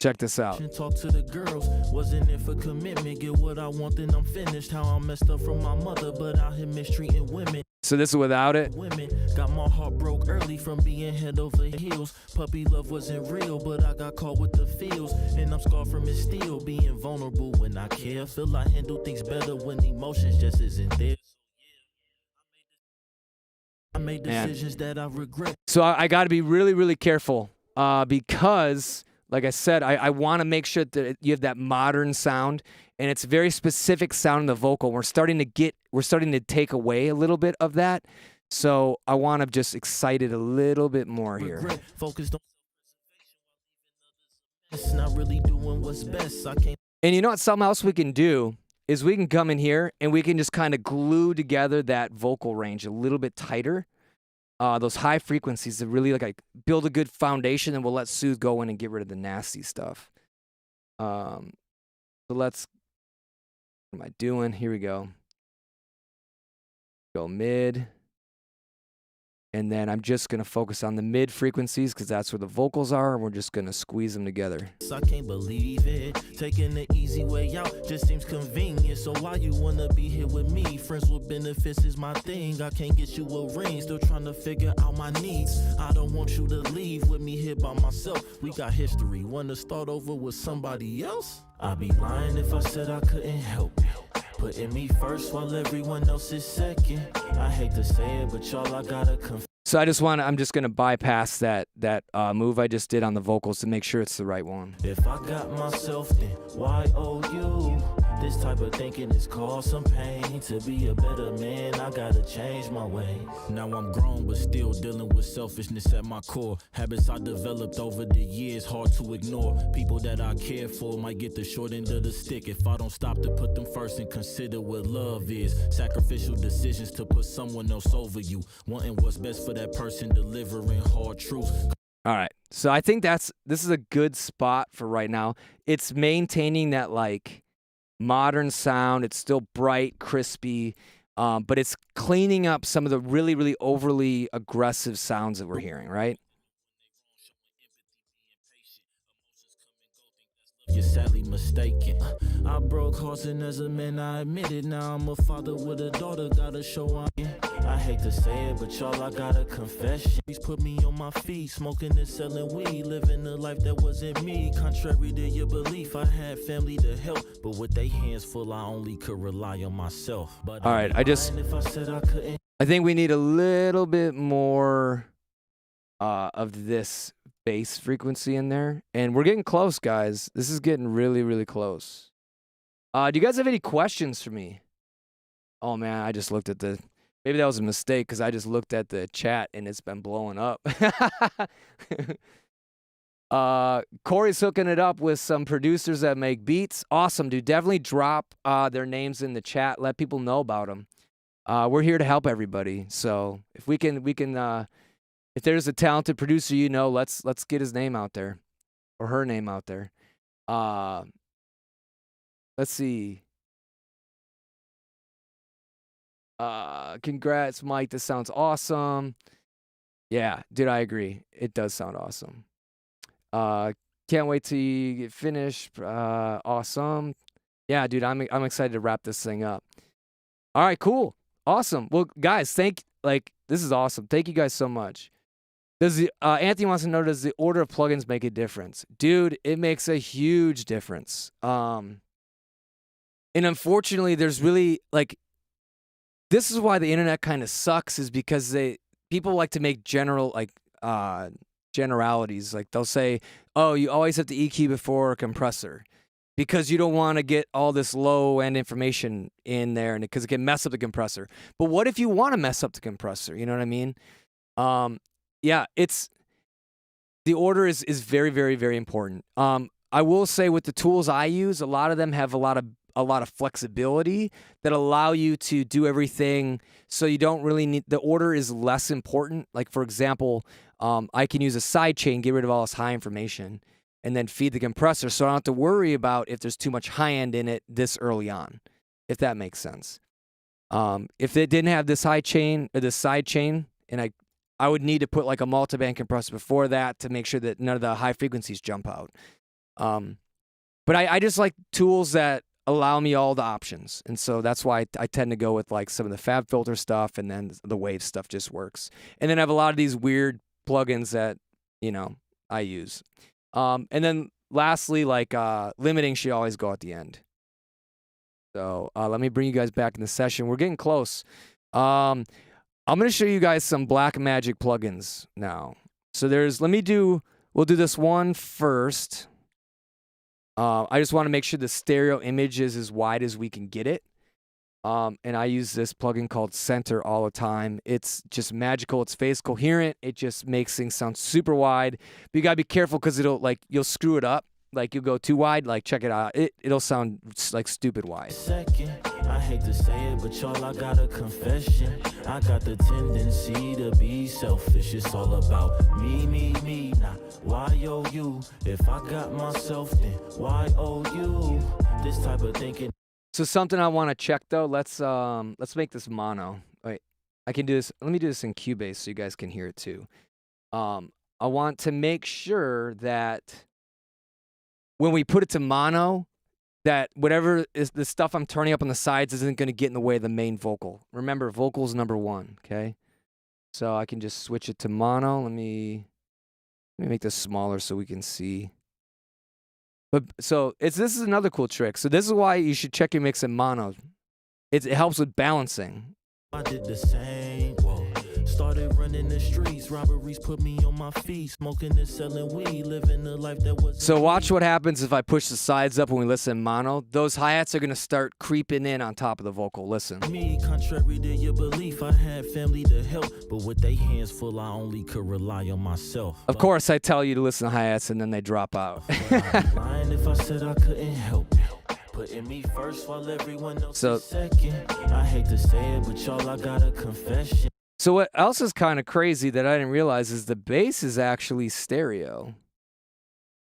Check this out. Talk to the girls, wasn't it for commitment? Get what I want, then I'm finished. How I'm messed up from my mother, but out here mistreating women. So this is without it. Women got my heart broke early from being head over heels. Puppy love wasn't real, but I got caught with the feels. And I'm scarred from it still, being vulnerable when I care. Feel I handle things better when emotions just isn't there. I made decisions that I regret. So I got to be really, really careful because, like I said, I want to make sure that you have that modern sound, and it's a very specific sound in the vocal. We're starting to take away a little bit of that. So I want to just excite it a little bit more here. Focused on it's not really doing what's best. I can't. And you know what? Something else we can do is we can come in here and we can just kind of glue together that vocal range a little bit tighter. Those high frequencies to really like build a good foundation, and we'll let Soothe go in and get rid of the nasty stuff. So let's, what am I doing? Here we go. Go mid. And then I'm just going to focus on the mid frequencies because that's where the vocals are, and we're just going to squeeze them together. I can't believe it. Taking the easy way out just seems convenient. So why you want to be here with me? Friends with benefits is my thing. I can't get you a ring. Still trying to figure out my needs. I don't want you to leave with me here by myself. We got history. Want to start over with somebody else? I'd be lying if I said I couldn't help it. Putting me first while everyone else is second. I hate to say it, but y'all, I gotta confess. So I'm just going to bypass that move I just did on the vocals to make sure it's the right one. If I got myself, then why owe you? This type of thinking is called some pain. To be a better man, I gotta change my ways. Now I'm grown, but still dealing with selfishness at my core. Habits I developed over the years, hard to ignore. People that I care for might get the short end of the stick if I don't stop to put them first and consider what love is. Sacrificial decisions to put someone else over you. Wanting what's best for that person, delivering hard truths. All right. So I think this is a good spot for right now. It's maintaining that like modern sound. It's still bright, crispy, but it's cleaning up some of the really, really overly aggressive sounds that we're hearing, right? You're sadly mistaken. I broke hearts, and as a man, I admit it. Now I'm a father with a daughter, gotta show I hate to say it, but y'all, I gotta confess. He's put me on my feet, smoking and selling weed, living a life that wasn't me. Contrary to your belief, I had family to help, but with their hands full, I only could rely on myself. But all right, I think we need a little bit more of this bass frequency in there, and we're getting close, guys. This is getting really, really close. Do you guys have any questions for me? Oh man, I just looked at maybe that was a mistake because I just looked at the chat and it's been blowing up. Corey's hooking it up with some producers that make beats. Awesome, dude. Definitely drop their names in the chat. Let people know about them. We're here to help everybody. So if we can if there's a talented producer, let's get his name out there or her name out there. Let's see. Congrats, Mike. This sounds awesome. Yeah, dude, I agree. It does sound awesome. Can't wait till you get finished. Awesome. Yeah, dude, I'm excited to wrap this thing up. All right, cool. Awesome. Well, guys, this is awesome. Thank you guys so much. Anthony wants to know, does the order of plugins make a difference? Dude, it makes a huge difference. And unfortunately, there's really this is why the internet kind of sucks, is because people like to make generalities. Like they'll say, oh, you always have to EQ before a compressor because you don't want to get all this low end information in there, and because it can mess up the compressor. But what if you want to mess up the compressor? You know what I mean? Yeah, the order is very, very, very important. I will say with the tools I use, a lot of them have a lot of flexibility that allow you to do everything, so you don't really need, the order is less important. Like for example, I can use a side chain, get rid of all this high information, and then feed the compressor, so I don't have to worry about if there's too much high end in it this early on, if that makes sense. If it didn't have this high chain or this side chain, and I would need to put like a multiband compressor before that to make sure that none of the high frequencies jump out. But I just like tools that allow me all the options. And so that's why I tend to go with like some of the FabFilter stuff, and then the Wave stuff just works. And then I have a lot of these weird plugins that, I use. And then lastly, limiting should always go at the end. So let me bring you guys back in the session. We're getting close. I'm going to show you guys some Blackmagic plugins now. So we'll do this one first. I just want to make sure the stereo image is as wide as we can get it. And I use this plugin called Center all the time. It's just magical. It's phase coherent. It just makes things sound super wide. But you gotta be careful because you'll screw it up. Like you'll go too wide. Like check it out. It'll sound like stupid wide. Second, I hate to say it, but y'all, I got a confession. I got the tendency to be selfish. It's all about me, not why you. If I got myself, then why you? This type of thinking. So something I want to check though. Let's make this mono. Wait, I can do this. Let me do this in Cubase so you guys can hear it too. I want to make sure that when we put it to mono, that whatever is the stuff I'm turning up on the sides isn't going to get in the way of the main vocal. Remember, vocal's number one. Okay, so I can just switch it to mono. Let me make this smaller so we can see. But so this is another cool trick. So this is why you should check your mix in mono. It helps with balancing. I did the same. Whoa. Started running the streets, robberies put me on my feet, smoking and selling weed, living a life that was. So watch what happens if I push the sides up when we listen in mono. Those hi-hats are gonna start creeping in on top of the vocal. Listen. Me, contrary to your belief, I had family to help, but with their hands full, I only could rely on myself. Of course, I tell you to listen to hi-hats and then they drop out. I'd be lying if I said I couldn't help it. Putting me first while everyone else is second. I hate to say it, but y'all, I got a confession. So what else is kind of crazy that I didn't realize is the bass is actually stereo.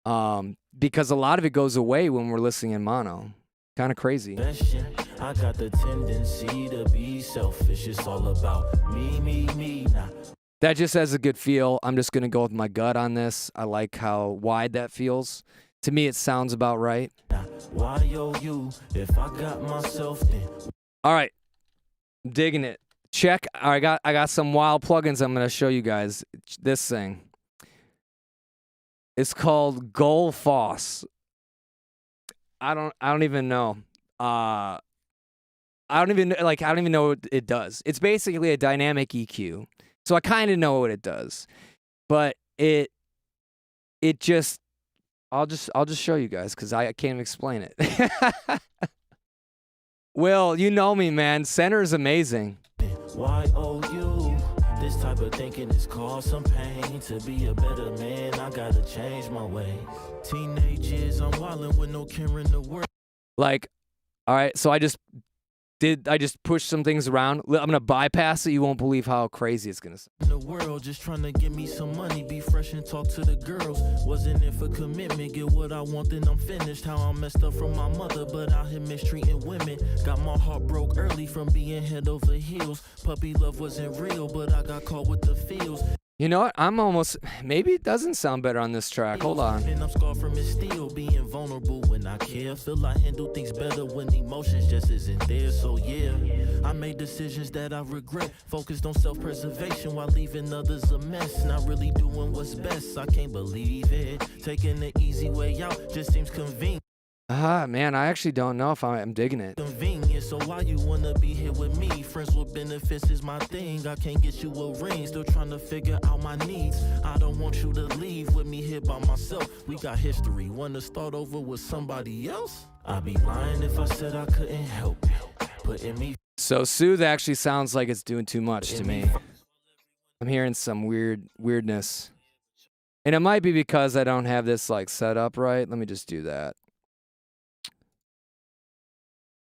Because a lot of it goes away when we're listening in mono. Kind of crazy. I got the tendency to be selfish. It's all about me, not. That just has a good feel. I'm just going to go with my gut on this. I like how wide that feels. To me, it sounds about right. Why you? If I got myself, then. All right. I'm digging it. Check. I got some wild plugins I'm going to show you guys. This thing. It's called Goal Foss. I don't even know. I don't even know what it does. It's basically a dynamic EQ. So I kind of know what it does. But it just I'll just show you guys cuz I can't even explain it. Will, you know me, man. Center is amazing. Why you? This type of thinking is cause some pain. To be a better man, I gotta change my ways. Teenage years, I'm wildin' with no care in the world. Like, all right, so I just pushed some things around. I'm gonna bypass it. You won't believe how crazy it's gonna sound. In the world, just trying to get me some money, be fresh and talk to the girls. Wasn't in for commitment, get what I want, then I'm finished. How I messed up from my mother, but out here mistreating women. Got my heart broke early from being head over heels. Puppy love wasn't real, but I got caught with the feels. You know what? Maybe it doesn't sound better on this track. Hold on. And I'm scarred from his steel, being vulnerable when I care. Feel I handle things better when emotions just isn't there. So yeah, I made decisions that I regret. Focused on self-preservation while leaving others a mess. Not really doing what's best. I can't believe it. Taking the easy way out just seems convenient. Man, I actually don't know if I'm digging it. Convenient, so why you wanna be here with me? Friends with benefits is my thing. I can't get you a ring, still trying to figure out my needs. I don't want you to leave with me here by myself. We got history, wanna start over with somebody else? I'd be lying if I said I couldn't help it. Putting me. So Soothe actually sounds like it's doing too much to me. I'm hearing some weirdness. And it might be because I don't have this like set up right. Let me just do that.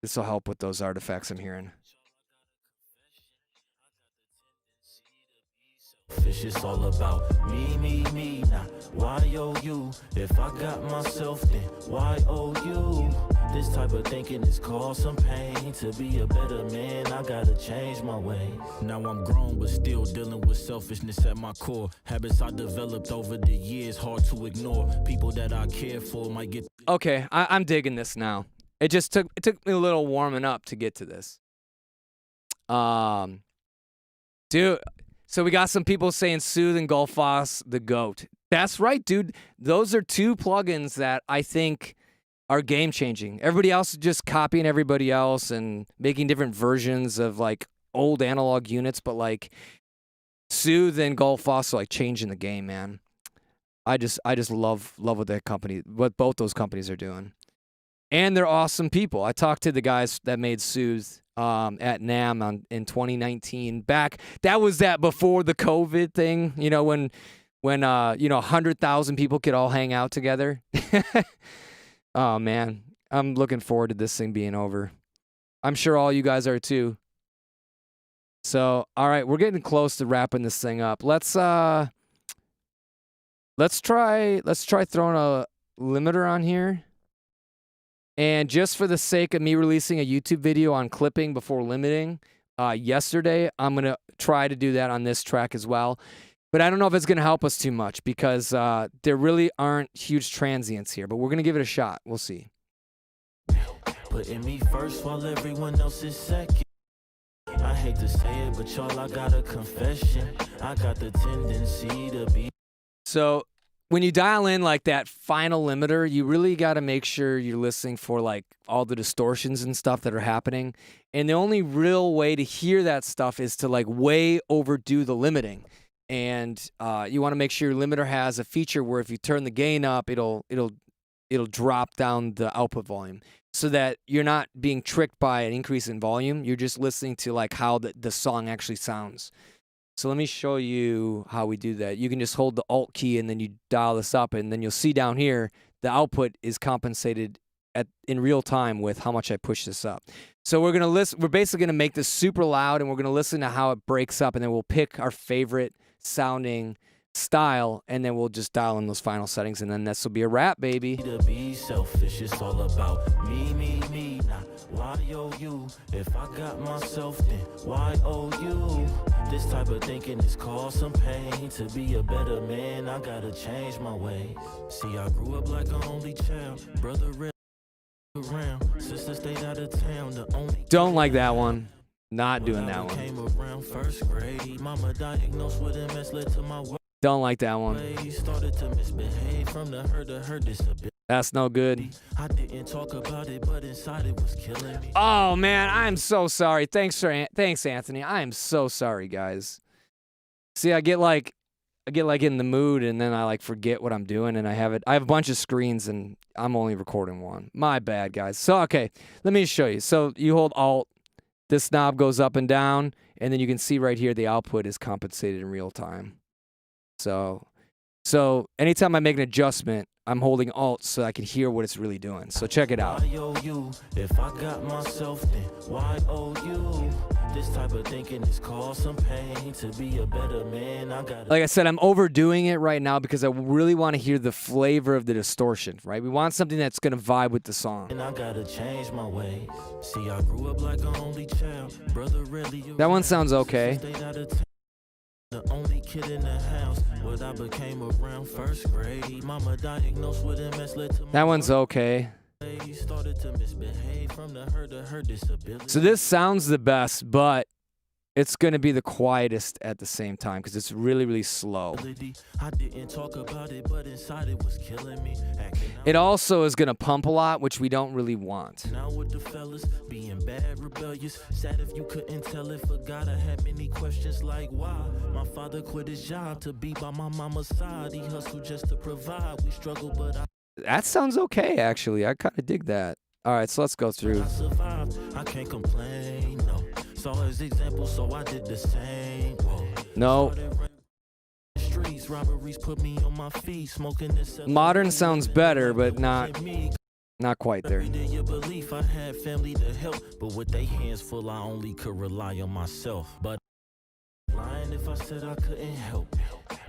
This will help with those artifacts I'm hearing. Fish is all about me, not why you? If I got myself, then why you? This type of thinking is cause some pain. To be a better man, I gotta change my ways. Now I'm grown, but still dealing with selfishness at my core. Habits I developed over the years, hard to ignore. People that I care for might get. Okay, I'm digging this now. It took me a little warming up to get to this. Dude, so we got some people saying Soothe and Goal Foss the GOAT. That's right, dude. Those are two plugins that I think are game-changing. Everybody else is just copying everybody else and making different versions of like old analog units, but like Soothe and Goal Foss are like changing the game, man. I just love what both those companies are doing. And they're awesome people. I talked to the guys that made Soothe at NAMM in 2019. That was before the COVID thing, you know, when 100,000 people could all hang out together. Oh, man. I'm looking forward to this thing being over. I'm sure all you guys are too. So, all right, we're getting close to wrapping this thing up. Let's try throwing a limiter on here. And just for the sake of me releasing a YouTube video on clipping before limiting yesterday, I'm going to try to do that on this track as well. But I don't know if it's going to help us too much because there really aren't huge transients here. But we're going to give it a shot. We'll see. Putting me first while everyone else is second. I hate to say it, but y'all, I got a confession. I got the tendency to be. So when you dial in like that final limiter, you really got to make sure you're listening for like all the distortions and stuff that are happening. And the only real way to hear that stuff is to like way overdo the limiting. And you want to make sure your limiter has a feature where if you turn the gain up, it'll drop down the output volume so that you're not being tricked by an increase in volume. You're just listening to like how the song actually sounds. So let me show you how we do that. You can just hold the Alt key and then you dial this up, and then you'll see down here the output is compensated in real time with how much I push this up. So we're gonna listen. We're basically gonna make this super loud, and we're gonna listen to how it breaks up, and then we'll pick our favorite sounding style, and then we'll just dial in those final settings, and then this will be a wrap, baby. To be selfish, it's all about me, not why owe you? If I got myself, then why owe you? This type of thinking is cause some pain. To be a better man, I gotta change my ways. See, I grew up like an only child, brother really around, sister stayed out of town. The only Don't like that one. Not doing that one. Came around first grade, mama diagnosed with MS, led to my Don't like that one. started to misbehave from the hurt of her disability. That's no good. I didn't talk about it, but inside it was killing me. Oh man, I'm so sorry. Thanks, Anthony. I am so sorry, guys. See, I get like in the mood, and then I like forget what I'm doing, and I have a bunch of screens, and I'm only recording one. My bad, guys. So okay, let me show you. So you hold Alt. This knob goes up and down, and then you can see right here the output is compensated in real time. So anytime I make an adjustment, I'm holding Alt so I can hear what it's really doing. So check it out. Why owe you? If I got myself, then why owe you? This type of thinking is cause some pain. To be a better man, I gotta. Like I said, I'm overdoing it right now because I really want to hear the flavor of the distortion, right? We want something that's going to vibe with the song. And I gotta change my ways. See, I grew up like an only child. Brother really. That one sounds okay. The only kid in the house. What I became around first grade. Mama diagnosed with MS, led to That one's okay. started to misbehave from the hurt of her disability. So this sounds the best, but it's going to be the quietest at the same time because it's really, really slow. I didn't talk about it, but inside it was killing me. It also is going to pump a lot, which we don't really want. Now with the fellas being bad, rebellious, sad if you couldn't tell it. Forgot I had many questions like why my father quit his job to be by my mama's side. He hustled just to provide. We struggle, but That sounds okay, actually. I kind of dig that. All right, so let's go through. I survived. I can't complain. No, saw his example, so I did the same. Whoa. No. Streets robberies put me on my feet, smoking this. Modern sounds better, but not quite there. Your belief I had family to help, but with their hands full, I only could rely on myself. But lying if I said I couldn't help,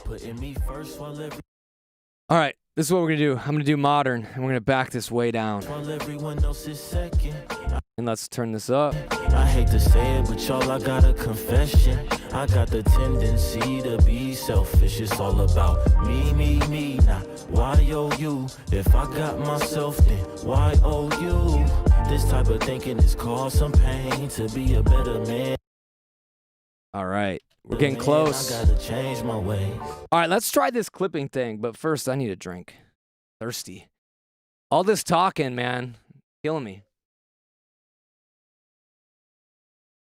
putting me first while All right, this is what we're going to do. I'm going to do modern, and we're going to back this way down. everyone else is second. And let's turn this up. I hate to say it, but y'all, I got a confession. I got the tendency to be selfish. It's all about me, not why owe you? If I got myself, then why owe you? This type of thinking is cause some pain. To be a better man. All right, we're getting close. I gotta change my ways. All right, let's try this clipping thing, but first I need a drink. Thirsty. All this talking, man, killing me.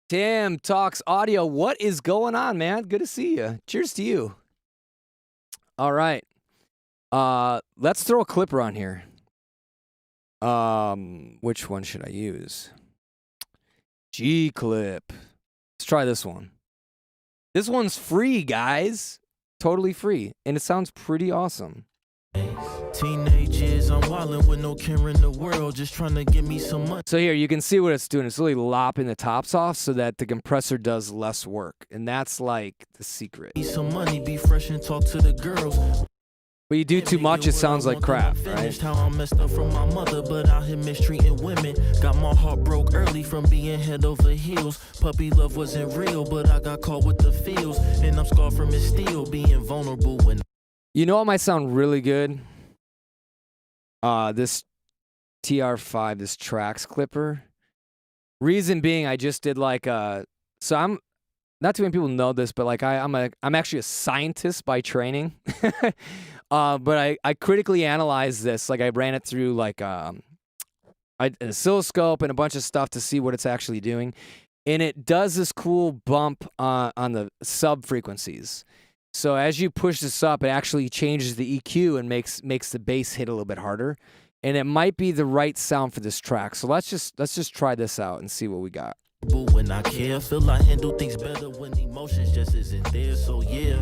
Tim Talks Audio, what is going on, man? Good to see you. Cheers to you. All right, let's throw a clipper on here. Which one should I use? G-Clip. Let's try this one. This one's free, guys. Totally free. And it sounds pretty awesome. Teenagers, I'm wildin' with no care in the world, just trying to give me some money. So here, you can see what it's doing. It's really lopping the tops off so that the compressor does less work. And that's like the secret. Some money, be fresh and talk to the girls. But you do too much, it sounds like crap, right? How I messed up from my mother, but out here mistreating women. Got my heart broke early from being head over heels. Puppy love wasn't real, but I got caught with the feels. And I'm scarred from it still, being vulnerable when... You know what might sound really good? This TR5, this tracks clipper. Reason being, I just did like so I'm not too many people know this, but like I'm actually a scientist by training. But I critically analyzed this. Like I ran it through like an oscilloscope and a bunch of stuff to see what it's actually doing, and it does this cool bump on the sub frequencies. So as you push this up, it actually changes the EQ and makes the bass hit a little bit harder, and it might be the right sound for this track. So let's just try this out and see what we got. When I care, feel I handle things better when emotions just isn't there. So yeah,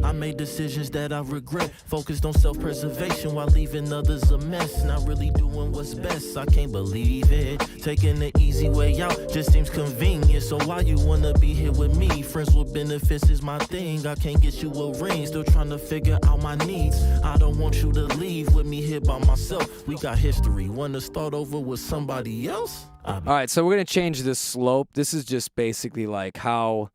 I made decisions that I regret. Focused on self-preservation while leaving others a mess. Not really doing what's best, I can't believe it. Taking the easy way out just seems convenient. So why you wanna be here with me? Friends with benefits is my thing. I can't get you a ring, still trying to figure out my needs. I don't want you to leave with me here by myself. We got history, wanna start over with somebody else? All right, so we're going to change this slope. This is just basically like how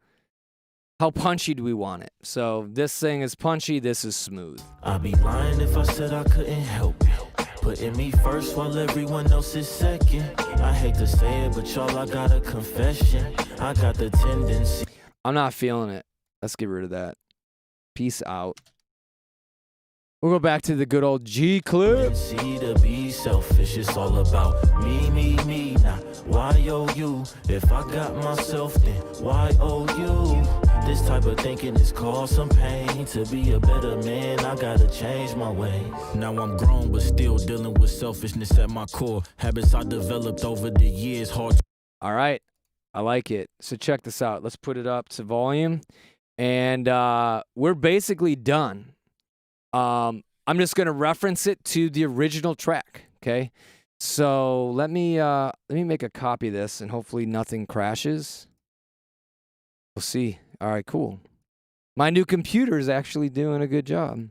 punchy do we want it. So this thing is punchy, this is smooth. I'd be lying if I said I couldn't help it. Putting me first while everyone else is second. I hate to say it, but y'all, I got a confession. I got the tendency. I'm not feeling it. Let's get rid of that. Peace out. We'll go back to the good old G-Clip. See to be selfish, it's all about me, now. Why owe you? If I got myself, then why owe you? This type of thinking is called some pain. To be a better man, I gotta change my ways. Now I'm grown, but still dealing with selfishness at my core. Habits I developed over the years, hard. All right, I like it. So check this out. Let's put it up to volume, and we're basically done. I'm just gonna reference it to the original track, okay? So let me make a copy of this, and hopefully nothing crashes. We'll see. All right, cool. My new computer is actually doing a good job.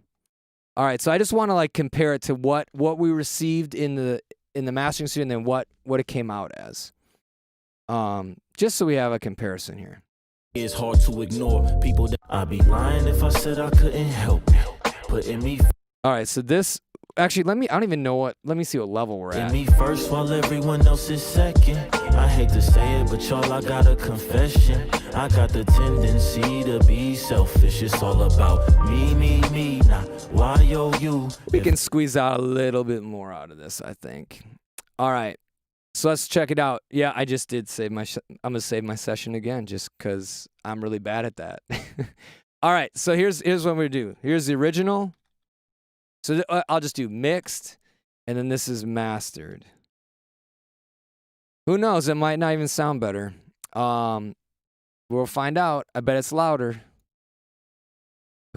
All right, so I just want to like compare it to what we received in the mastering studio, and then what it came out as. Just so we have a comparison here. It's hard to ignore people that I'd be lying if I said I couldn't help it. Putting me. All right, so this actually, I don't even know what. Let me see what level we're at. Me first while everyone else is second. I hate to say it, but y'all, I got a confession. I got the tendency to be selfish. It's all about me, now. Why owe you? We can squeeze out a little bit more out of this, I think. All right, so let's check it out. Yeah, I just did save my. I'm gonna save my session again, just because I'm really bad at that. All right, so here's what we do. Here's the original. So I'll just do mixed, and then this is mastered. Who knows? It might not even sound better. We'll find out. I bet it's louder.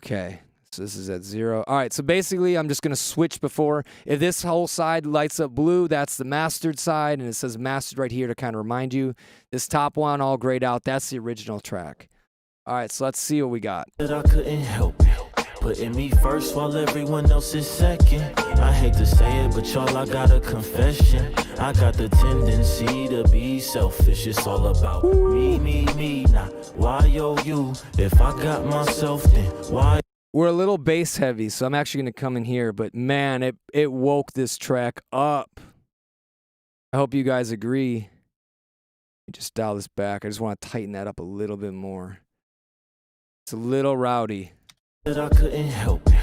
Okay, so this is at 0. All right, so basically I'm just going to switch before. If this whole side lights up blue, that's the mastered side, and it says mastered right here to kind of remind you. This top one, all grayed out, that's the original track. All right, so let's see what we got. That I couldn't help it. Putting me first while everyone else is second. I hate to say it, but y'all, I got a confession. I got the tendency to be selfish. It's all about me, now. Why owe you? If I got myself, then why? We're a little bass heavy, so I'm actually going to come in here. But man, it woke this track up. I hope you guys agree. Let me just dial this back. I just want to tighten that up a little bit more. It's a little rowdy. That I couldn't help it.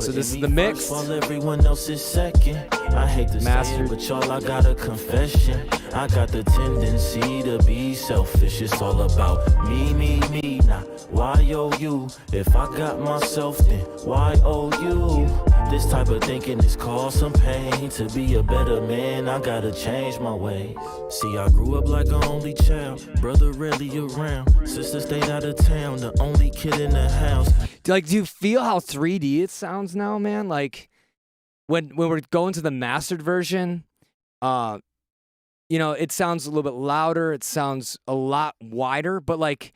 So this is the mix. While everyone else is second. I hate to say it, but y'all, I got a confession. I got the tendency to be selfish. It's all about me, now. Why owe you? If I got myself, then why owe you? This type of thinking is called some pain. To be a better man, I gotta change my ways. See, I grew up like an only child, brother rarely around, sister stayed out of town, the only kid in the house. Do you feel how 3D it sounds now, man? Like when we're going to the mastered version, it sounds a little bit louder. It sounds a lot wider, but like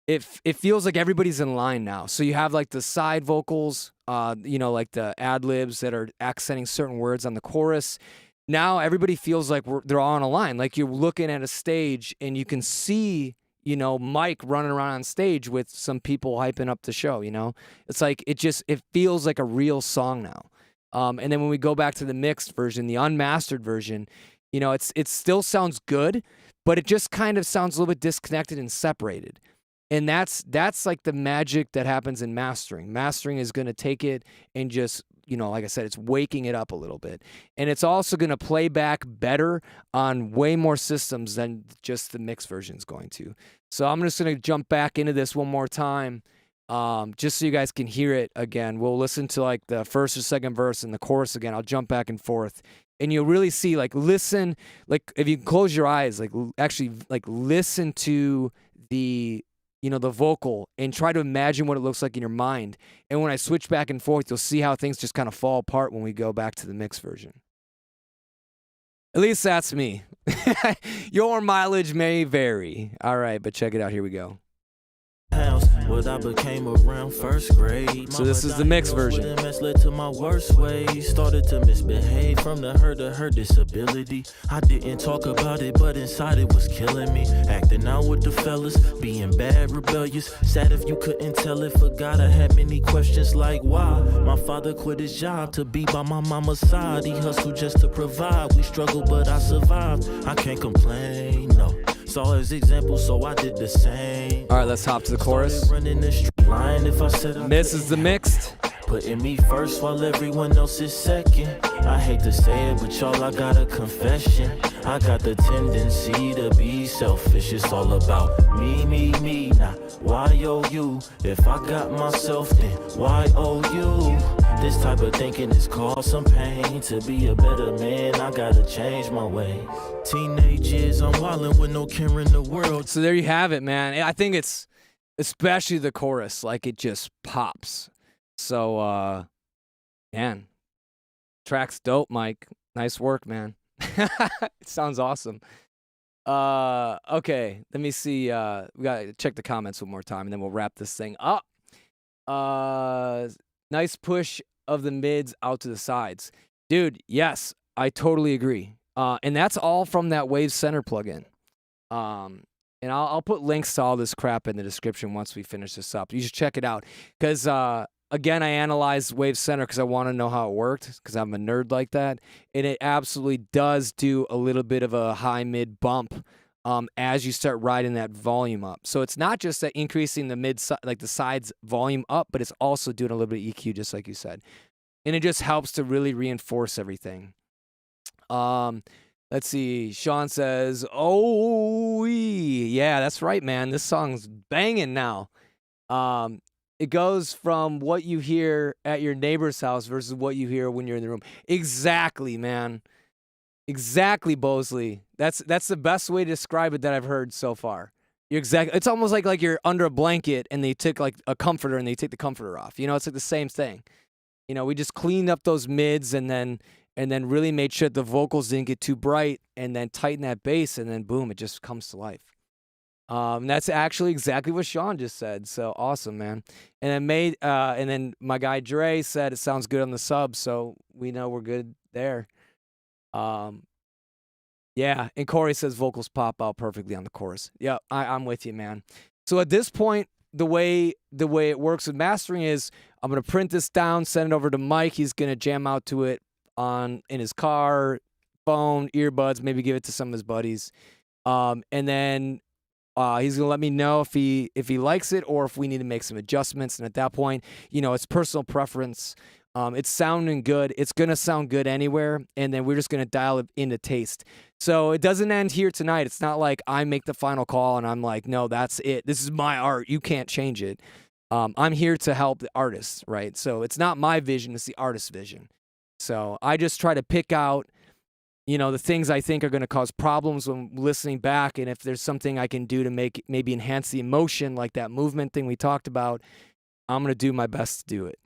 it feels like everybody's in line now. So you have like the side vocals, like the ad libs that are accenting certain words on the chorus. Now everybody feels like they're all on a line. Like you're looking at a stage and you can see, Mike running around on stage with some people hyping up the show. It's like it feels like a real song now. And then when we go back to the mixed version, the unmastered version, it still sounds good, but it just kind of sounds a little bit disconnected and separated. And that's like the magic that happens in mastering. Mastering is going to take it and just, like I said, it's waking it up a little bit. And it's also going to play back better on way more systems than just the mixed version is going to. So I'm just going to jump back into this one more time, just so you guys can hear it again. We'll listen to like the first or second verse and the chorus again. I'll jump back and forth. And you'll really see, listen, if you close your eyes, actually listen to the vocal and try to imagine what it looks like in your mind. And when I switch back and forth, you'll see how things just kind of fall apart when we go back to the mixed version. At least that's me. Your mileage may vary. All right, but check it out. Here we go. What I became around first grade. So this is the mixed version. Mess led to my worst ways. Started to misbehave from the hurt of her disability. I didn't talk about it, but inside it was killing me. Acting out with the fellas, being bad, rebellious. Sad if you couldn't tell it. Forgot I had many questions like why. My father quit his job to be by my mama's side. He hustled just to provide. We struggled, but I survived. I can't complain, no. Saw his example, so I did the same. All right, let's hop to the chorus. This is the mixed. Putting me first while everyone else is second. I hate to say it, but y'all, I got a confession. I got the tendency to be selfish. It's all about me, not why oh you. If I got myself, then why oh you? This type of thinking is called some pain. To be a better man, I gotta change my ways. Teenage years, I'm wildin' with no care in the world. So there you have it, man. I think it's especially the chorus, like it just pops. So, man, track's dope, Mike. Nice work, man. It sounds awesome. Okay, let me see. We gotta check the comments one more time, and then we'll wrap this thing up. Nice push of the mids out to the sides. Dude, yes, I totally agree. And that's all from that Wave Center plugin. And I'll put links to all this crap in the description once we finish this up. You should check it out. Because, again, I analyzed Wave Center because I want to know how it worked, because I'm a nerd like that. And it absolutely does do a little bit of a high-mid bump as you start riding that volume up. So it's not just that increasing the the sides volume up, but it's also doing a little bit of EQ, just like you said. And it just helps to really reinforce everything. Let's see. Sean says, "Oh, yeah, that's right, man. This song's banging now." It goes from what you hear at your neighbor's house versus what you hear when you're in the room. Exactly, man. Exactly, Bosley. That's the best way to describe it that I've heard so far. It's almost like you're under a blanket and they took like a comforter and they take the comforter off. It's like the same thing. We just cleaned up those mids and then really made sure the vocals didn't get too bright, and then tighten that bass, and then boom, it just comes to life. That's actually exactly what Sean just said. So awesome, man. And then my guy Dre said it sounds good on the sub, so we know we're good there. Yeah, and Corey says vocals pop out perfectly on the chorus. Yeah, I'm with you, man. So at this point, the way it works with mastering is I'm gonna print this down, send it over to Mike. He's gonna jam out to it in his car, phone, earbuds, maybe give it to some of his buddies, and then he's gonna let me know if he likes it or if we need to make some adjustments. And at that point, it's personal preference. It's sounding good. It's gonna sound good anywhere, and then we're just gonna dial it into taste. So it doesn't end here tonight. It's not like I make the final call and I'm like, no, that's it. This is my art. You can't change it. I'm here to help the artists, right? So it's not my vision, it's the artist's vision. So I just try to pick out, the things I think are going to cause problems when listening back. And if there's something I can do to maybe enhance the emotion, like that movement thing we talked about, I'm going to do my best to do it.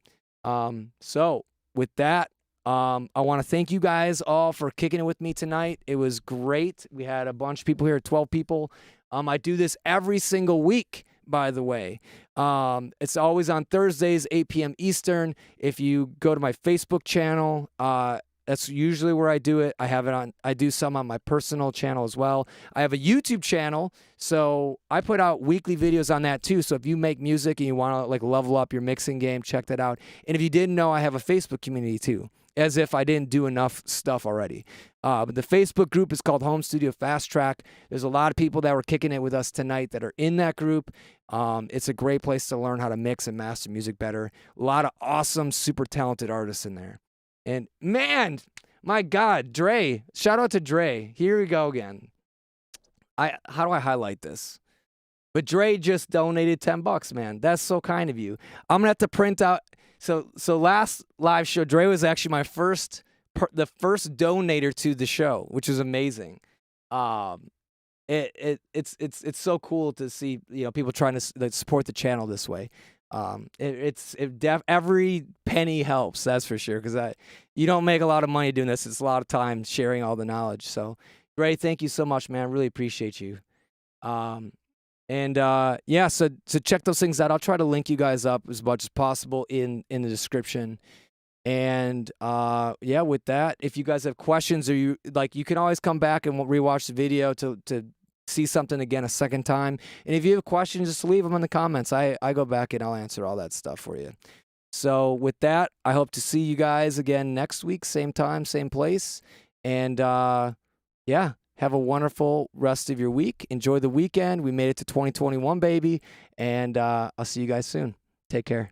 So with that, I want to thank you guys all for kicking it with me tonight. It was great. We had a bunch of people here, 12 people. I do this every single week, by the way. It's always on Thursdays, 8 p.m. Eastern. If you go to my Facebook channel, that's usually where I do it. I do some on my personal channel as well. I have a YouTube channel, so I put out weekly videos on that too. So if you make music and you want to like level up your mixing game, check that out. And if you didn't know, I have a Facebook community too, as if I didn't do enough stuff already. But the Facebook group is called Home Studio Fast Track. There's a lot of people that were kicking it with us tonight that are in that group. It's a great place to learn how to mix and master music better. A lot of awesome, super talented artists in there. And man, my God, Dre, shout out to Dre. Here we go again. How do I highlight this? But Dre just donated $10, man. That's so kind of you. I'm gonna have to print out. So last live show, Dre was actually the first donator to the show, which is amazing. It's so cool to see people trying to support the channel this way. Every penny helps, that's for sure, because you don't make a lot of money doing this. It's a lot of time sharing all the knowledge. So Ray, thank you so much, man. Really appreciate you. So check those things out. I'll try to link you guys up as much as possible in the description. And with that, if you guys have questions or you can always come back and rewatch the video to see something again a second time. And if you have questions, just leave them in the comments. I go back and I'll answer all that stuff for you. So with that, I hope to see you guys again next week, same time, same place. And have a wonderful rest of your week. Enjoy the weekend. We made it to 2021, baby. And I'll see you guys soon. Take care.